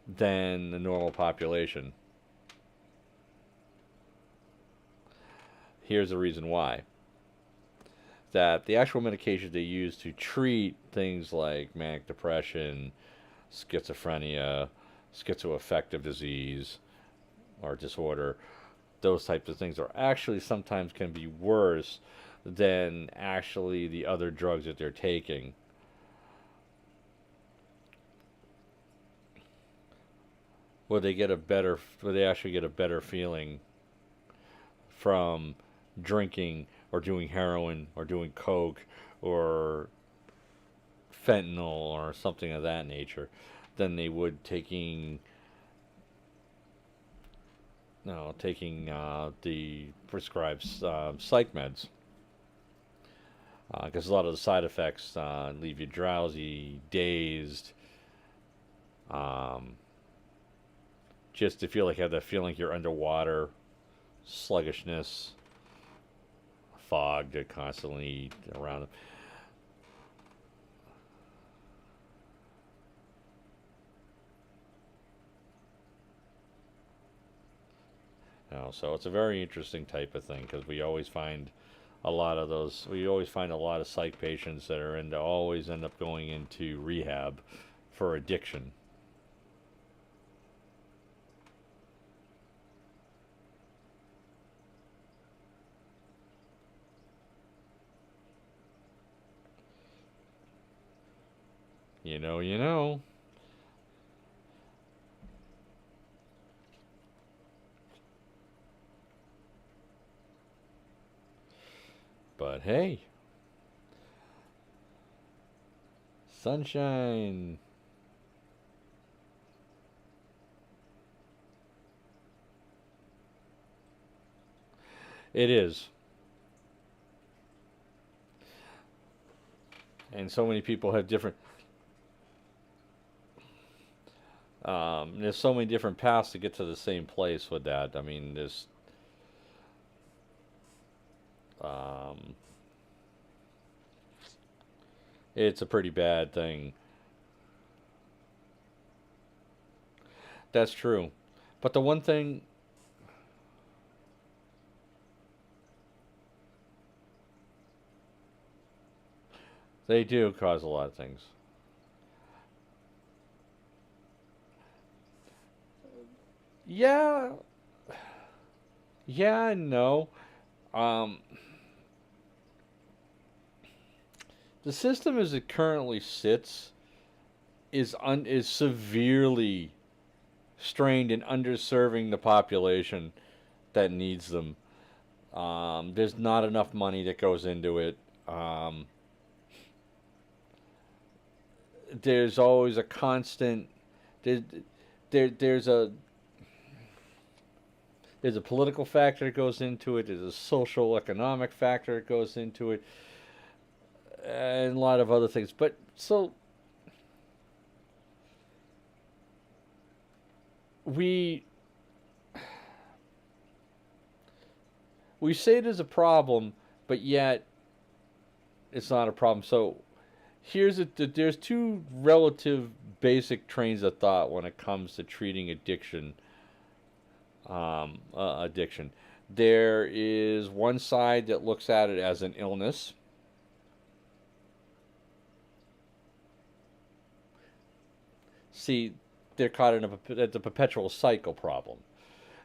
than the normal population. Here's the reason why. That the actual medications they use to treat things like manic depression, schizophrenia, schizoaffective disease, or disorder, those types of things are actually sometimes can be worse than actually the other drugs that they're taking. Where they actually get a better feeling from drinking or doing heroin or doing coke or fentanyl or something of that nature than they would taking the prescribed psych meds, because a lot of the side effects leave you drowsy, dazed, um, just to feel like you have that feeling you're underwater, sluggishness, fog that constantly around them. So it's a very interesting type of thing because we always find a lot of those. We always find a lot of psych patients that are into always end up going into rehab for addiction. You know. But hey, sunshine. It is. And so many people have different. There's so many different paths to get to the same place with that. I mean, um, it's a pretty bad thing. That's true. But the one thing they do cause a lot of things. Yeah, yeah, and no. Um, the system as it currently sits is severely strained and underserving the population that needs them. There's not enough money that goes into it. Um, there's always a constant. There, there there's a political factor that goes into it. There's a social economic factor that goes into it, and a lot of other things. But so we we say there's a problem, but yet it's not a problem. So there's two relative basic trains of thought when it comes to treating addiction. There is one side that looks at it as an illness. See, they're caught in the perpetual cycle problem.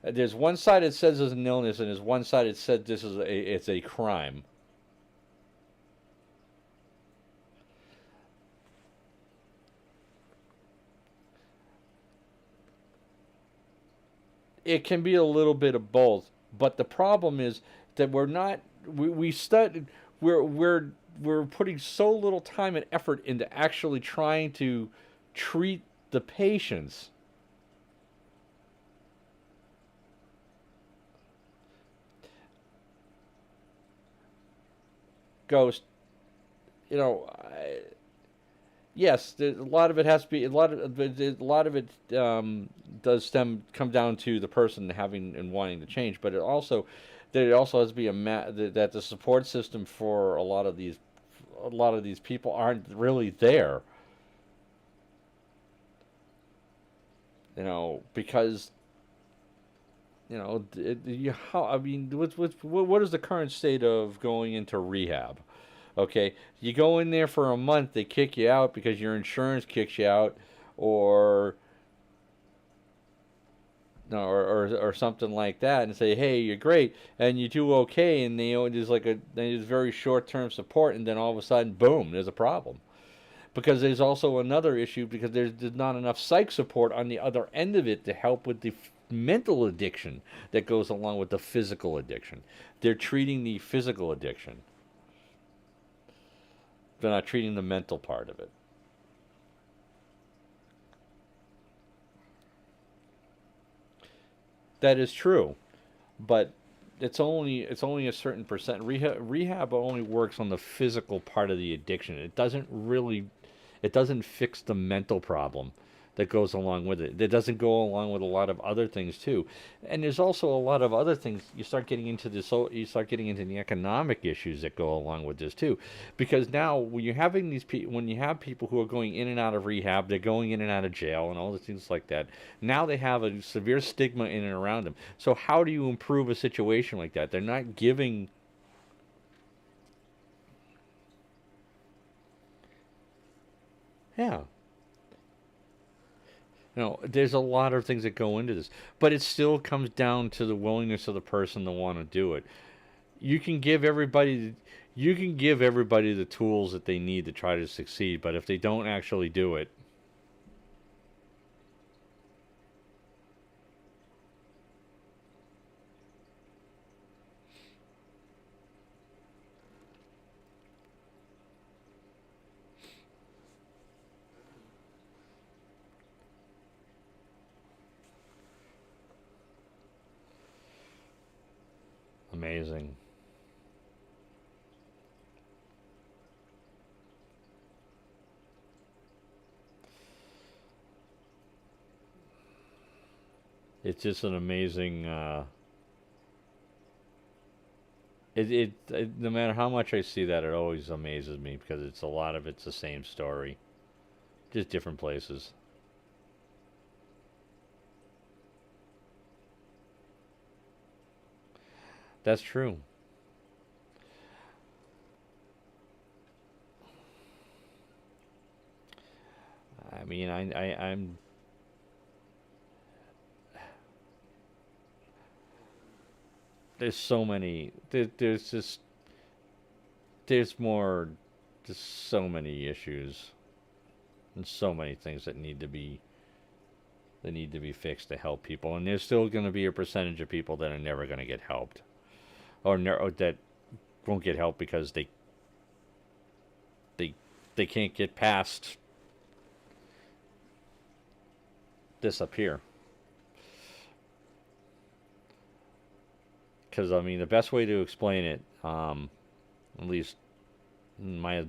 There's one side that says it's an illness, and there's one side that said it's a crime. It can be a little bit of both, but the problem is that we're not we studied we're putting so little time and effort into actually trying to treat the patients. Ghost, you know, yes, a lot of it has to be a lot of it does come down to the person having and wanting to change, but it also has to be that the support system for a lot of these people aren't really there. Because how I mean, what is the current state of going into rehab? Okay, you go in there for a month, they kick you out because your insurance kicks you out, or no, or something like that, and say, hey, you're great, and you do okay, and there's very short term support, and then all of a sudden, boom, there's a problem. Because there's also another issue because there's not enough psych support on the other end of it to help with the mental addiction that goes along with the physical addiction. They're treating the physical addiction. They're not treating the mental part of it. That is true, but it's only a certain percent. Rehab only works on the physical part of the addiction. It doesn't fix the mental problem that goes along with it. It doesn't go along with a lot of other things too. And there's also a lot of other things. You start getting into the economic issues that go along with this too, because now when you have people who are going in and out of rehab, they're going in and out of jail and all the things like that. Now they have a severe stigma in and around them. So how do you improve a situation like that? They're not giving. Yeah. There's a lot of things that go into this, but it still comes down to the willingness of the person to want to do it. You can give everybody, you can give everybody the tools that they need to try to succeed, but if they don't actually do it, amazing. It's just an amazing. No matter how much I see that, it always amazes me because a lot of it's the same story, just different places. That's true. I mean, I'm there's so many. There's more. Just so many issues and so many things that need to be fixed to help people, and there's still going to be a percentage of people that are never going to get helped, or that won't get help because they they can't get past this up here. Because, I mean, the best way to explain it, at least in my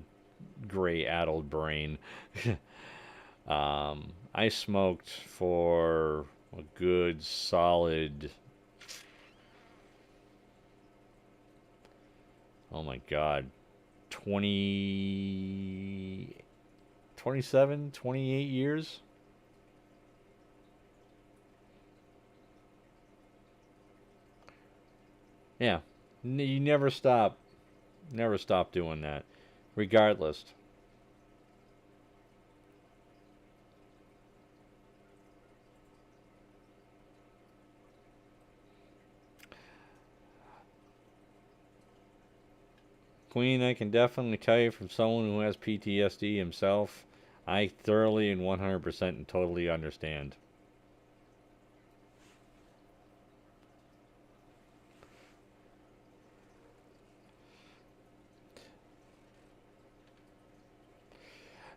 gray addled brain, I smoked for a good solid, oh my God, 20, 27, 28 years. Yeah, you never stop doing that, regardless. Queen, I can definitely tell you from someone who has PTSD himself, I thoroughly and 100% and totally understand.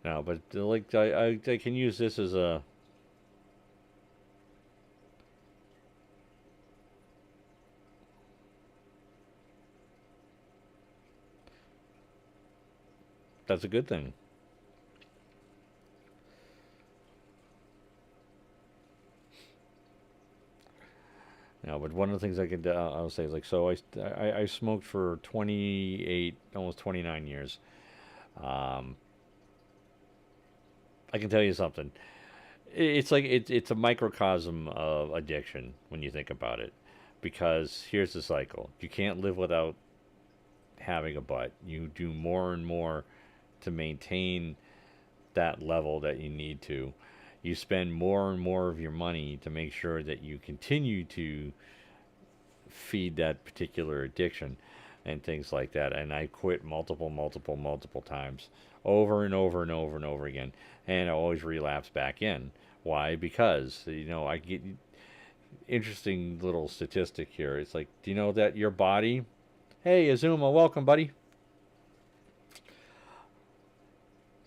No, but like I can use this as a. That's a good thing. No, but one of the things I'll say is like so I smoked for 28, almost 29 years. Um, I can tell you something. It's like it's a microcosm of addiction when you think about it, because here's the cycle: you can't live without having a butt. You do more and more to maintain that level that you need to. You spend more and more of your money to make sure that you continue to feed that particular addiction and things like that. And I quit multiple times, over and over and over and over again, and I always relapse back in. Why? Because I get interesting little statistic here. It's like, do you know that your body? Hey, Azuma, welcome, buddy.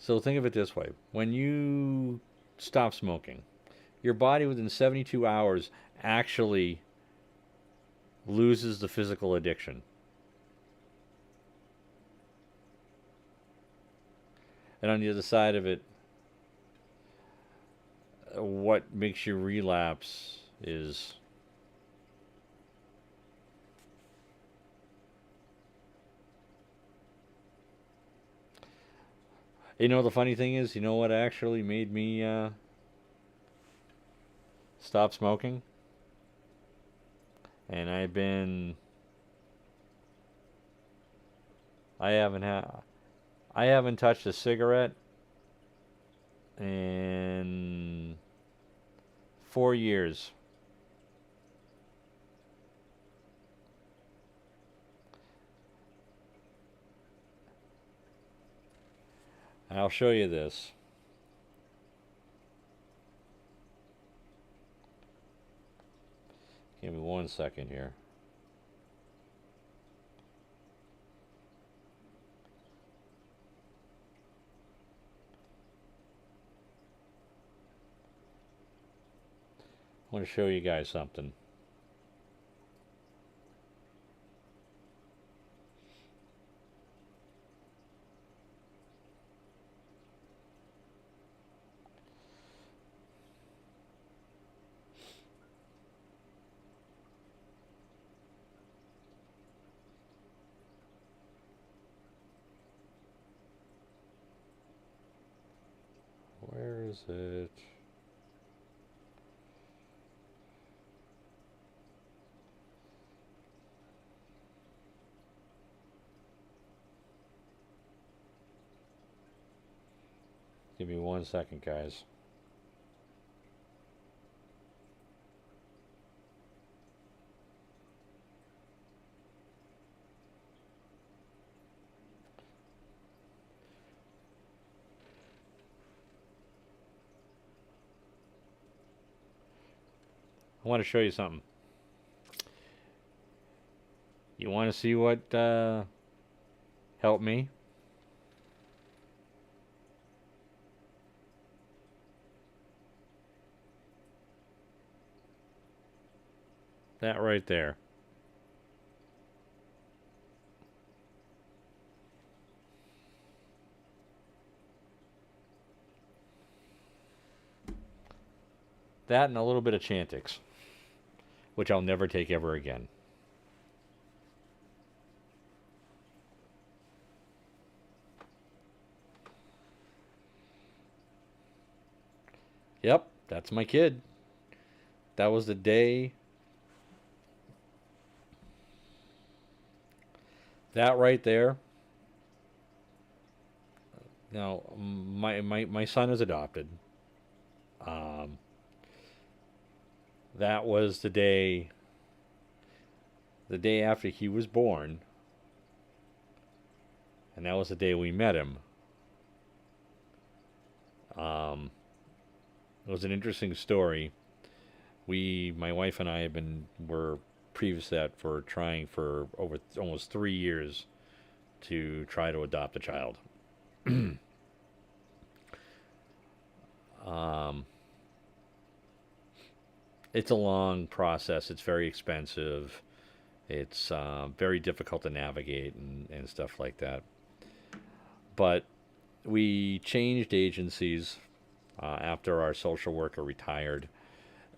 So think of it this way: when you stop smoking, your body within 72 hours actually loses the physical addiction. And on the other side of it, what makes you relapse is the funny thing is, what actually made me stop smoking? And I haven't had I haven't touched a cigarette in 4 years. And I'll show you this. Give me 1 second here. I want to show you guys something. Where is it? Give me 1 second, guys. I want to show you something. You want to see what helped me? That right there. That and a little bit of Chantix, which I'll never take ever again. Yep, that's my kid. That was the day. That right there. Now, my son is adopted. Um, that was the day after he was born, and that was the day we met him. Um, it was an interesting story. My wife and I, were previous to that for trying for over almost 3 years to try to adopt a child. Um, it's a long process. It's very expensive. It's very difficult to navigate and stuff like that. But we changed agencies after our social worker retired,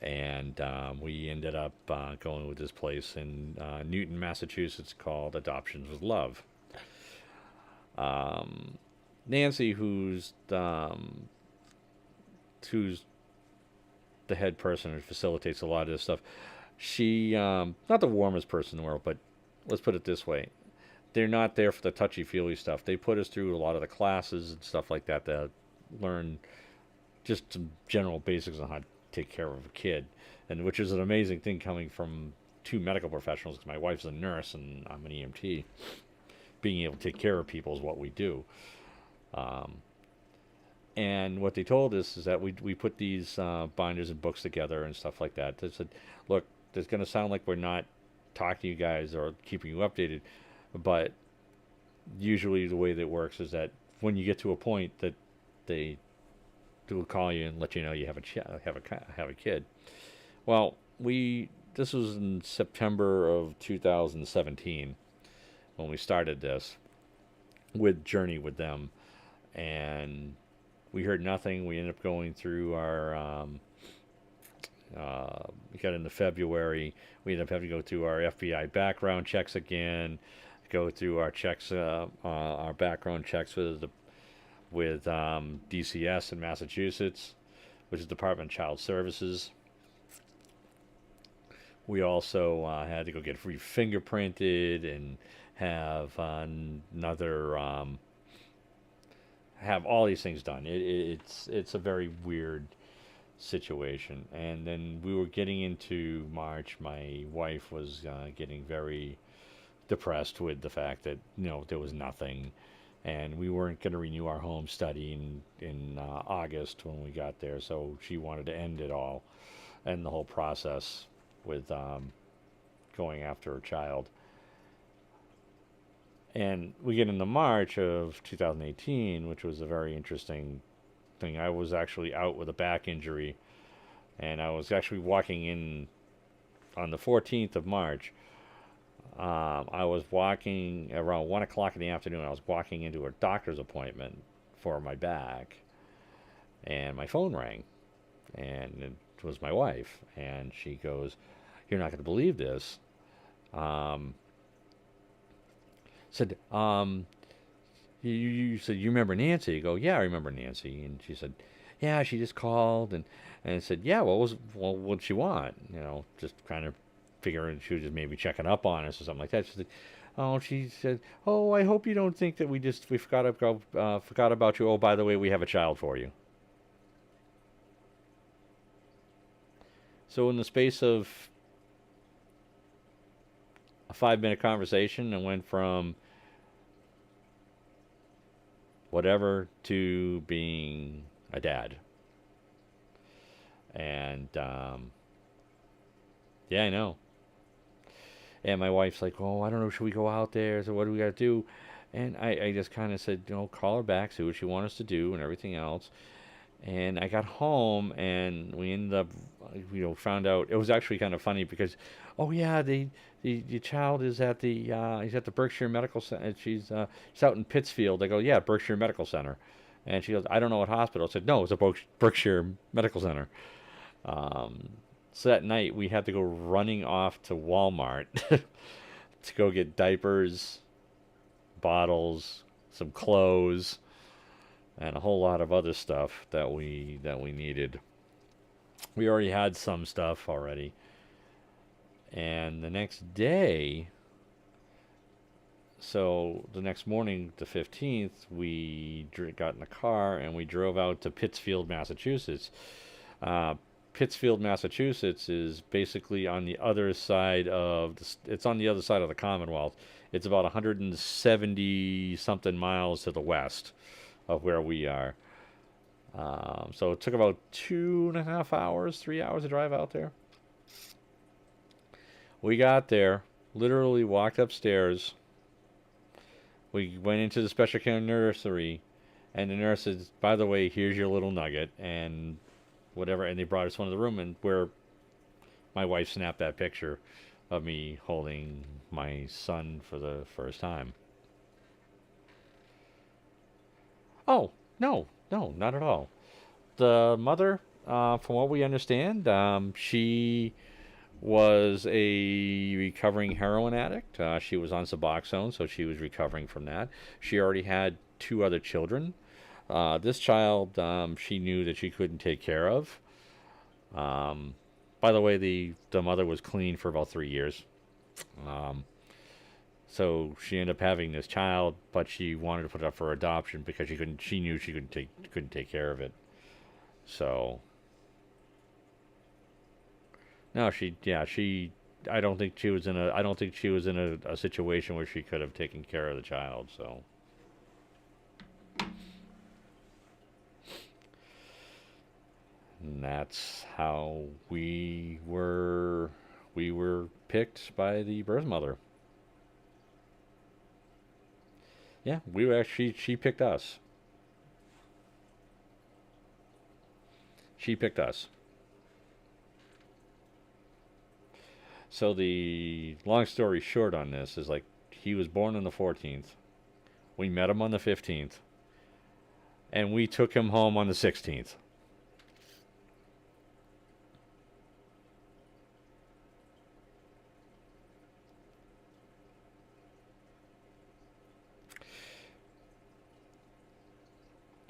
and we ended up going with this place in Newton, Massachusetts called Adoptions with Love. Um, Nancy, who's the head person who facilitates a lot of this stuff, she not the warmest person in the world, but let's put it this way: they're not there for the touchy feely stuff. They put us through a lot of the classes and stuff like that to learn just some general basics on how to take care of a kid, and which is an amazing thing coming from two medical professionals. Because my wife's a nurse and I'm an EMT. Being able to take care of people is what we do. Um, and what they told us is that we put these binders and books together and stuff like that. They said, look, it's going to sound like we're not talking to you guys or keeping you updated, but usually the way that works is that when you get to a point that they will call you and let you know you have a kid. Well, we this was in September of 2017 when we started this with Journey with them, and we heard nothing. We ended up going through our we got into February. We ended up having to go through our FBI background checks again, go through our checks, our background checks with DCS in Massachusetts, which is Department of Child Services. We also had to go get fingerprinted and have another have all these things done. It's a very weird situation. And then we were getting into March. My wife was getting very depressed with the fact that there was nothing, and we weren't going to renew our home study in August when we got there. So she wanted to end it all, end the whole process with going after a child. And we get into March of 2018, which was a very interesting thing. I was actually out with a back injury, and I was actually walking in on the 14th of March. I was walking around 1 o'clock in the afternoon. I was walking into a doctor's appointment for my back, and my phone rang, and it was my wife, and she goes, "You're not going to believe this." Said, you said you remember Nancy? You go, "Yeah, I remember Nancy." And she said, "Yeah, she just called," and I said, "Yeah, what'd she want?" Just kind of figuring she was just maybe checking up on us or something like that. She said, "Oh, I hope you don't think that we forgot about you. Oh, by the way, we have a child for you." So in the space of a 5-minute conversation, and went from whatever to being a dad. And yeah, I know. And my wife's like, "Oh, I don't know, should we go out there? So what do we got to do?" And I just kind of said, call her back, see what she wants us to do and everything else. And I got home, and we ended up, found out it was actually kind of funny because, oh yeah, the child is at the he's at the Berkshire Medical Center. She's out in Pittsfield. I go, yeah, Berkshire Medical Center, and she goes, I don't know what hospital. I said, no, it's a Berkshire Medical Center. Um, so that night we had to go running off to Walmart to go get diapers, bottles, some clothes, and a whole lot of other stuff that we needed. We already had some stuff already, and the next day, so the next morning, the 15th, we got in the car and we drove out to Pittsfield, Massachusetts. Uh, Pittsfield, Massachusetts is basically on the other side of it's on the other side of the Commonwealth. It's about 170 something miles to the west of where we are. So it took about 2.5 hours, 3 hours to drive out there. We got there, literally walked upstairs. We went into the special care nursery, and the nurse says, "By the way, here's your little nugget," and whatever. And they brought us one of the room, and where my wife snapped that picture of me holding my son for the first time. Oh, no, no, not at all. The mother, from what we understand, she was a recovering heroin addict. She was on Suboxone, so she was recovering from that. She already had two other children. This child, she knew that she couldn't take care of. Um, by the way, the mother was clean for about 3 years. Um, so she ended up having this child, but she wanted to put it up for adoption because she couldn't. She knew she couldn't take care of it. So no, she. I don't think she was in a situation where she could have taken care of the child. So and that's how we were picked by the birth mother. Yeah, we were actually she picked us. She picked us. So the long story short on this is like he was born on the 14th. We met him on the 15th, and we took him home on the 16th.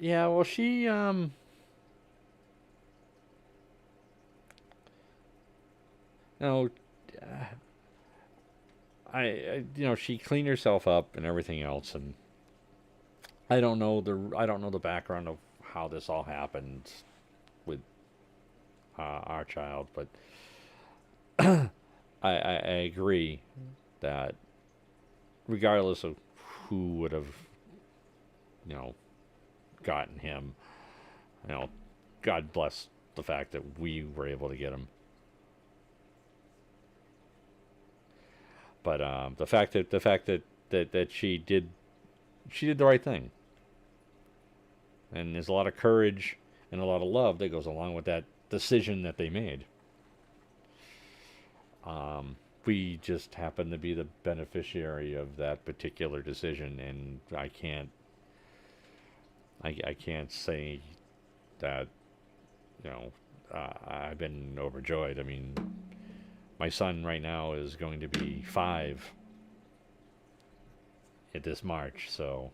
Yeah, well, she you know, uh, she cleaned herself up and everything else, and I don't know the background of how this all happened with our child, but I agree that regardless of who would have you know gotten him, you know, God bless the fact that we were able to get him. But the fact that she did the right thing, and there's a lot of courage and a lot of love that goes along with that decision that they made. We just happen to be the beneficiary of that particular decision, and I can't say that I've been overjoyed. I mean, my son right now is going to be 5 at this March, so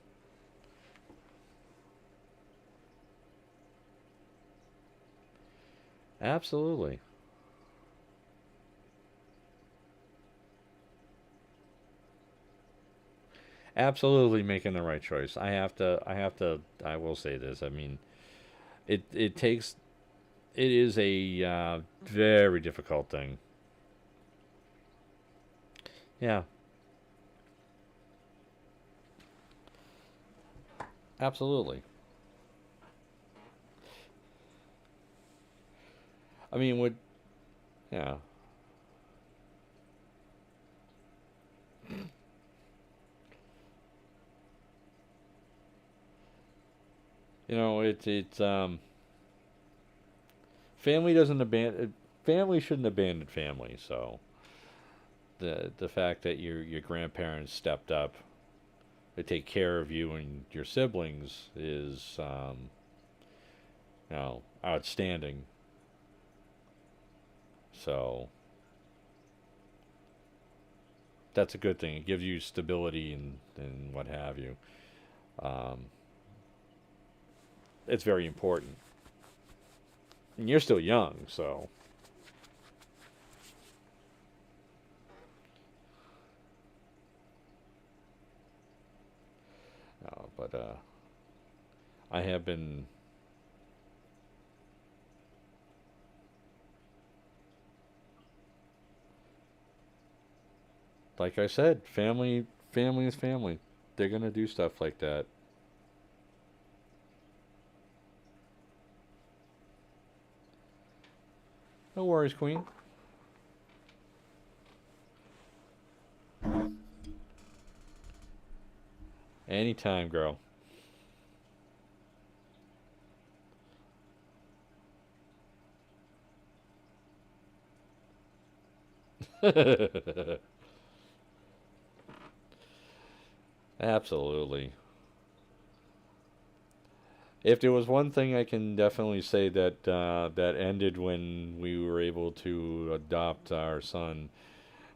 absolutely, absolutely making the right choice. I will say this. I mean, it takes it is a very difficult thing. Yeah, absolutely. I mean, would yeah, it's family doesn't abandon family shouldn't abandon family. So the fact that your grandparents stepped up to take care of you and your siblings is outstanding. So that's a good thing. It gives you stability and what have you. Um, it's very important. And you're still young, so but I have been like I said, family is family. They're gonna do stuff like that. No worries, Queen. Anytime, girl. Absolutely. If there was one thing I can definitely say that ended when we were able to adopt our son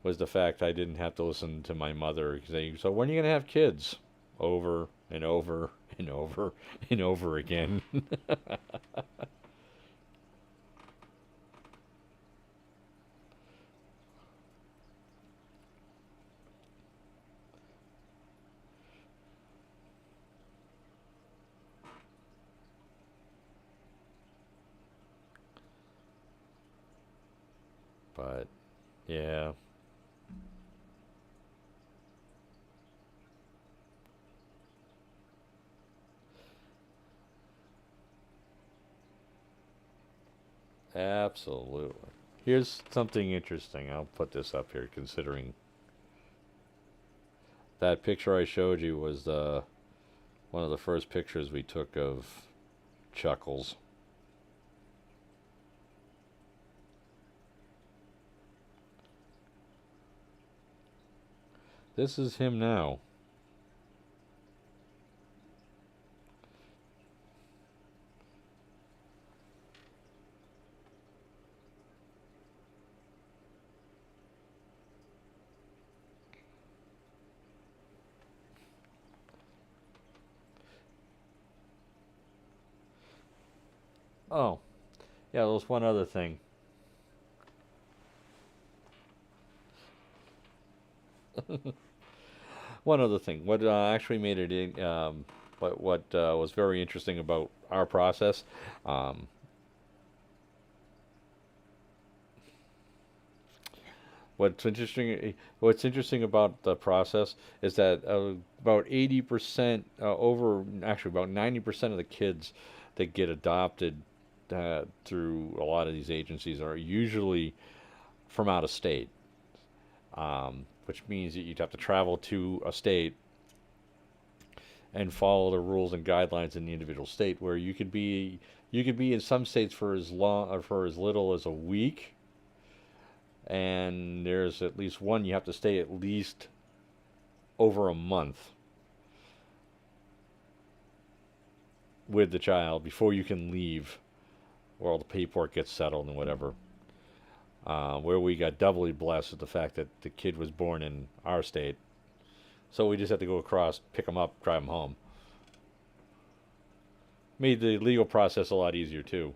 was the fact I didn't have to listen to my mother saying, "So when are you gonna have kids?" Over and over and over and over again. But yeah, absolutely. Here's something interesting. I'll put this up here, considering that picture I showed you was one of the first pictures we took of Chuckles. This is him now. Oh, yeah, there was one other thing. One other thing. What actually made it what was very interesting about our process. Um, what's interesting about the process is that about 80% over actually about 90% of the kids that get adopted through a lot of these agencies are usually from out of state, which means that you'd have to travel to a state and follow the rules and guidelines in the individual state. Where you could be in some states for as long or for as little as a week, and there's at least one you have to stay at least over a month with the child before you can leave, where all the paperwork gets settled and whatever. Where we got doubly blessed with the fact that the kid was born in our state, so we just had to go across, pick him up, drive him home. Made the legal process a lot easier too.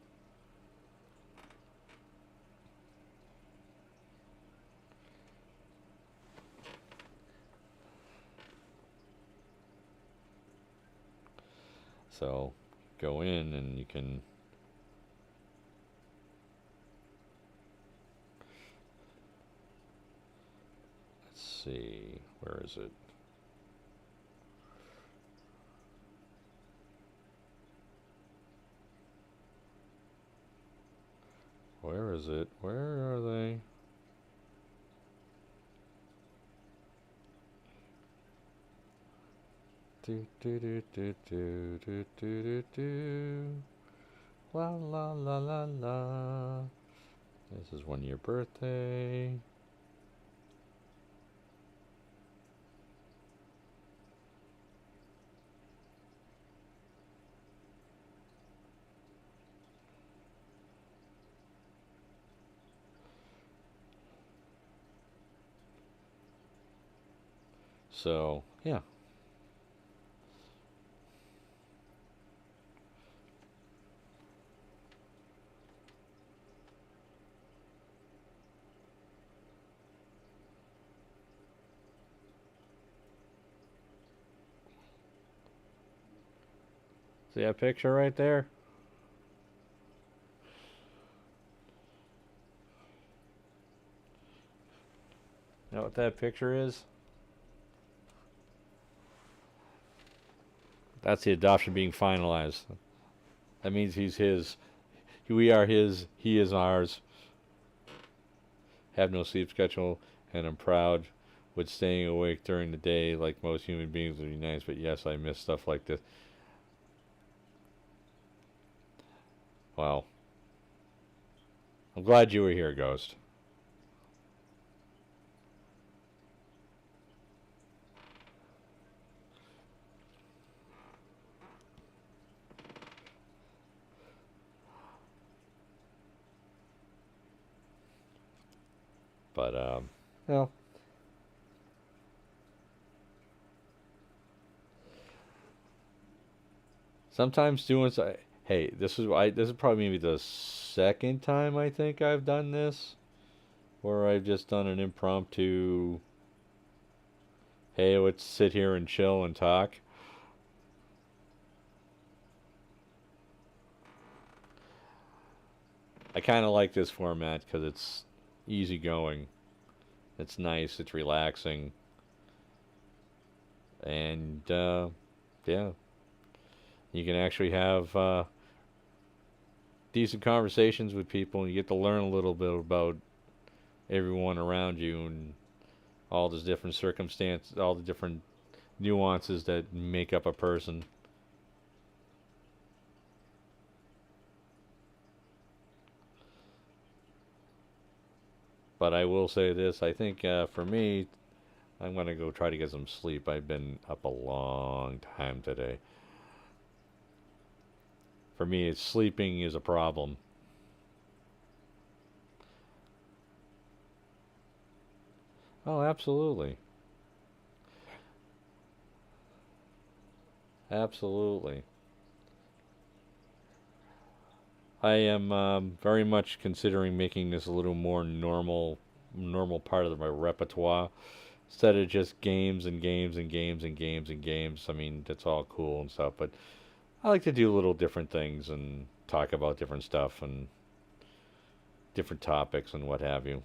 So go in and you can. Let's see, where is it? Where is it? Where are they? Do do do do do do do do do. La la la la la. This is 1 year birthday. So, yeah. See that picture right there? You know what that picture is? That's the adoption being finalized. That means he's his. We are his. He is ours. Have no sleep schedule, and I'm proud. With staying awake during the day like most human beings would be nice, but yes, I miss stuff like this. Wow. I'm glad you were here, Ghost. But well, sometimes doing so. Hey, this is probably maybe the second time I think I've done this, where I've just done an impromptu. Hey, let's sit here and chill and talk. I kind of like this format because it's easygoing. It's nice. It's relaxing, and yeah, you can actually have decent conversations with people, and you get to learn a little bit about everyone around you and all the different circumstances, all the different nuances that make up a person. But I will say this: I think for me, I'm gonna go try to get some sleep. I've been up a long time today. For me, it's sleeping is a problem. Oh, absolutely. Absolutely. I am very much considering making this a little more normal part of my repertoire instead of just games and games and games and games and games. I mean, that's all cool and stuff, but I like to do little different things and talk about different stuff and different topics and what have you.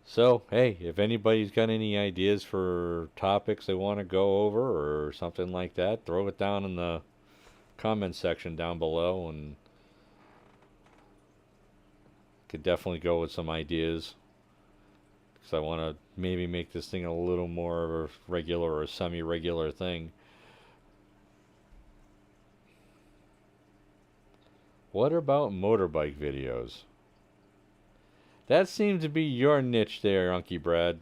So, hey, if anybody's got any ideas for topics they want to go over or something like that, throw it down in the comment section down below and could definitely go with some ideas because I want to maybe make this thing a little more of a regular or semi-regular thing. What about motorbike videos? That seems to be your niche there, Unky Brad.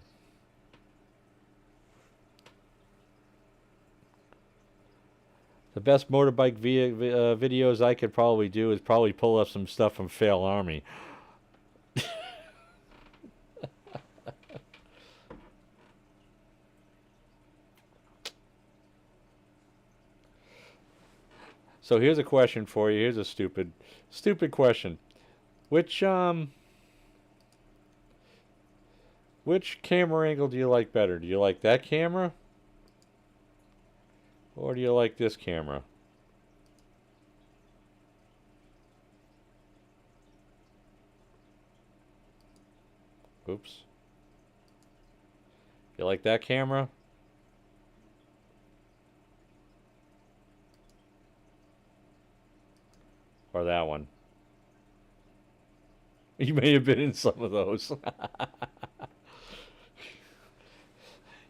The best motorbike videos I could probably do is probably pull up some stuff from Fail Army. So here's a question for you. Here's a stupid question. Which which camera angle do you like better? Do you like that camera? Or do you like this camera? Oops. You like that camera? Or that one? You may have been in some of those.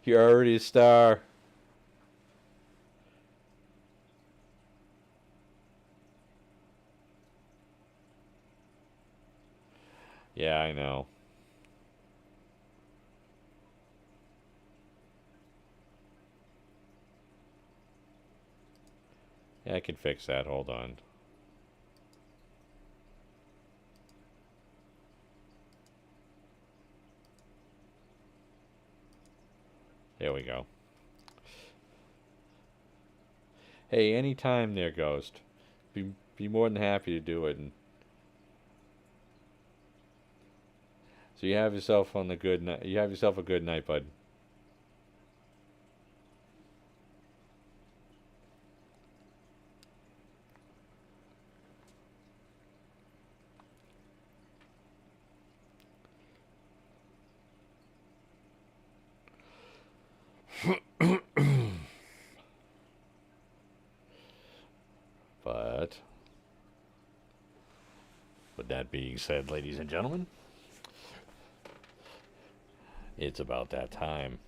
You're already a star. Yeah, I know. Yeah, I can fix that. Hold on. There we go. Hey, anytime there, Ghost. Be more than happy to do it. And so you have yourself on the good night. You have yourself a good night, bud. But with that being said, ladies and gentlemen, it's about that time.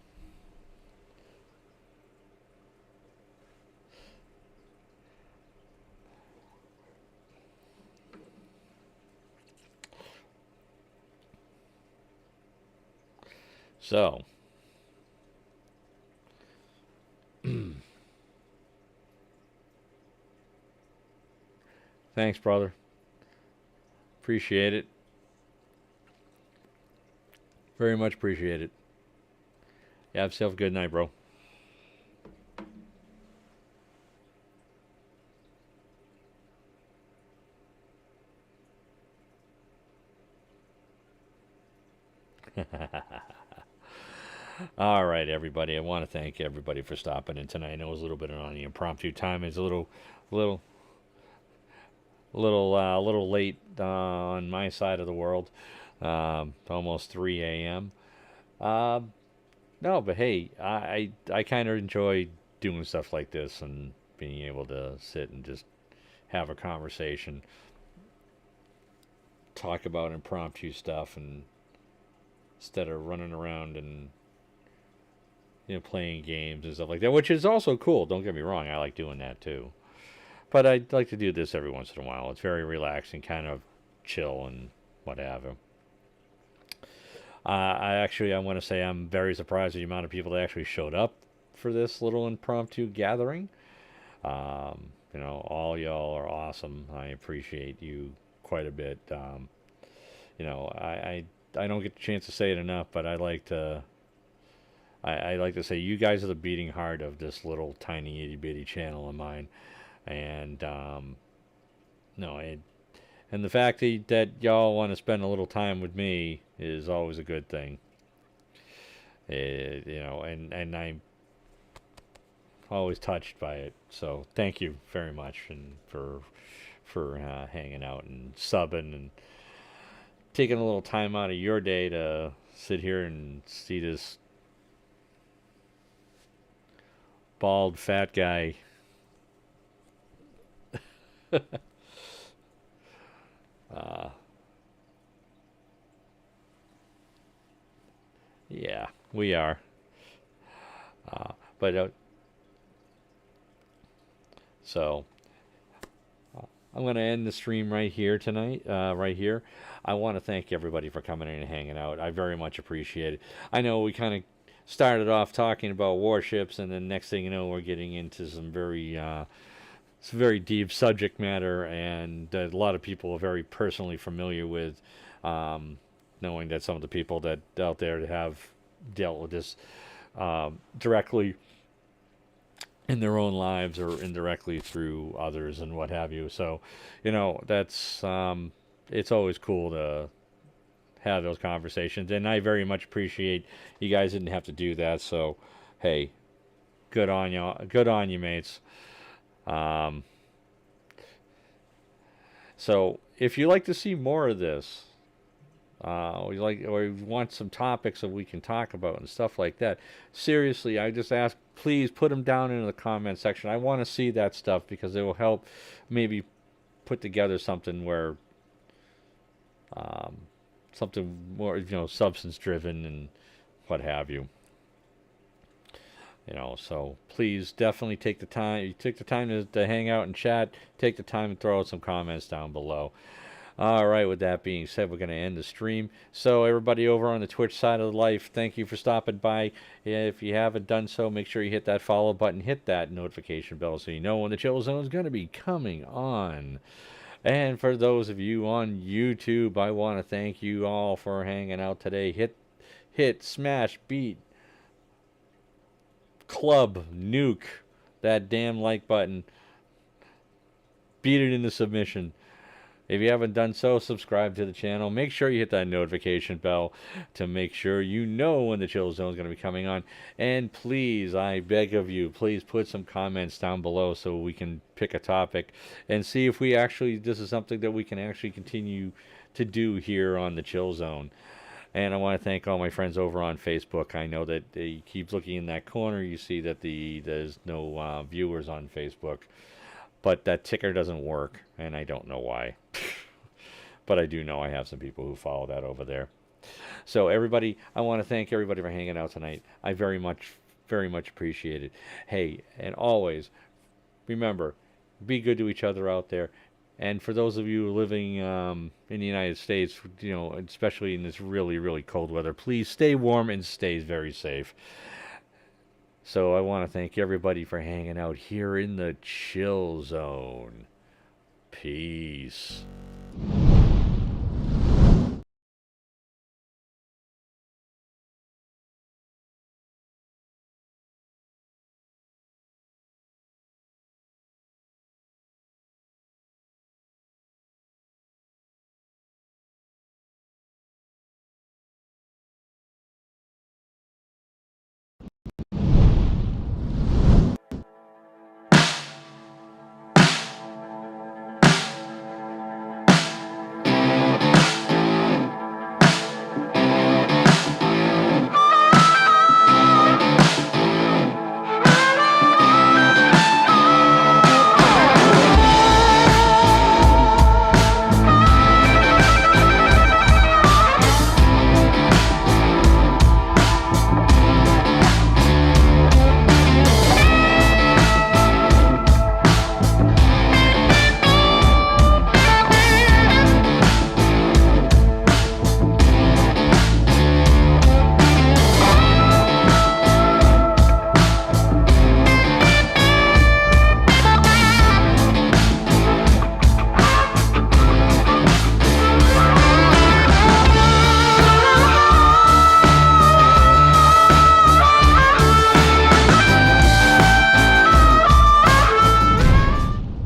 So, thanks, brother. Appreciate it. Very much appreciate it. You have yourself a good night, bro. All right, everybody. I want to thank everybody for stopping in tonight. I know it was a little bit on the impromptu time. It's a little, little late on my side of the world. Almost 3 a.m. Um, no, but hey, I kind of enjoy doing stuff like this and being able to sit and just have a conversation, talk about impromptu stuff, and instead of running around and playing games and stuff like that, which is also cool. Don't get me wrong, I like doing that too. But I'd like to do this every once in a while. It's very relaxing, kind of chill and whatever. I want to say I'm very surprised at the amount of people that actually showed up for this little impromptu gathering. All y'all are awesome. I appreciate you quite a bit. I don't get the chance to say it enough, but I like to say you guys are the beating heart of this little tiny itty bitty channel of mine, and no, and the fact that y'all want to spend a little time with me is always a good thing. And I'm always touched by it. So thank you very much, and for hanging out and subbing and taking a little time out of your day to sit here and see this bald fat guy. uh, yeah, we are. But so I'm going to end the stream right here tonight, right here. I want to thank everybody for coming in and hanging out. I very much appreciate it. I know we kind of started off talking about warships, and then next thing you know, we're getting into some very deep subject matter, and a lot of people are very personally familiar with, knowing that some of the people that out there have dealt with this directly in their own lives or indirectly through others and what have you. So, that's it's always cool to have those conversations, and I very much appreciate you guys didn't have to do that. So, hey, good on you, mates. Um, so, if you like to see more of this, or you want some topics that we can talk about and stuff like that, seriously, I just ask, please put them down in the comment section. I want to see that stuff because it will help maybe put together something where um, something more substance driven and what have you. So please definitely take the time. You take the time to hang out and chat. Take the time and throw out some comments down below. All right, with that being said, we're going to end the stream. So, everybody over on the Twitch side of life, thank you for stopping by. If you haven't done so, make sure you hit that follow button, hit that notification bell so you know when the Chill Zone is going to be coming on. And for those of you on YouTube, I want to thank you all for hanging out today. Hit, smash, beat, club, nuke that damn like button. Beat it into submission. If you haven't done so, subscribe to the channel. Make sure you hit that notification bell to make sure you know when the Chill Zone is going to be coming on. And please, I beg of you, please put some comments down below so we can pick a topic and see if this is something that we can actually continue to do here on the Chill Zone. And I want to thank all my friends over on Facebook. I know that you keep looking in that corner, you see that there's no viewers on Facebook. But that ticker doesn't work, and I don't know why. But I do know I have some people who follow that over there. So everybody, I want to thank everybody for hanging out tonight. I very much appreciate it. Hey, and always, remember, be good to each other out there. And for those of you living in the United States, especially in this really, really cold weather, please stay warm and stay very safe. So I want to thank everybody for hanging out here in the Chill Zone. Peace.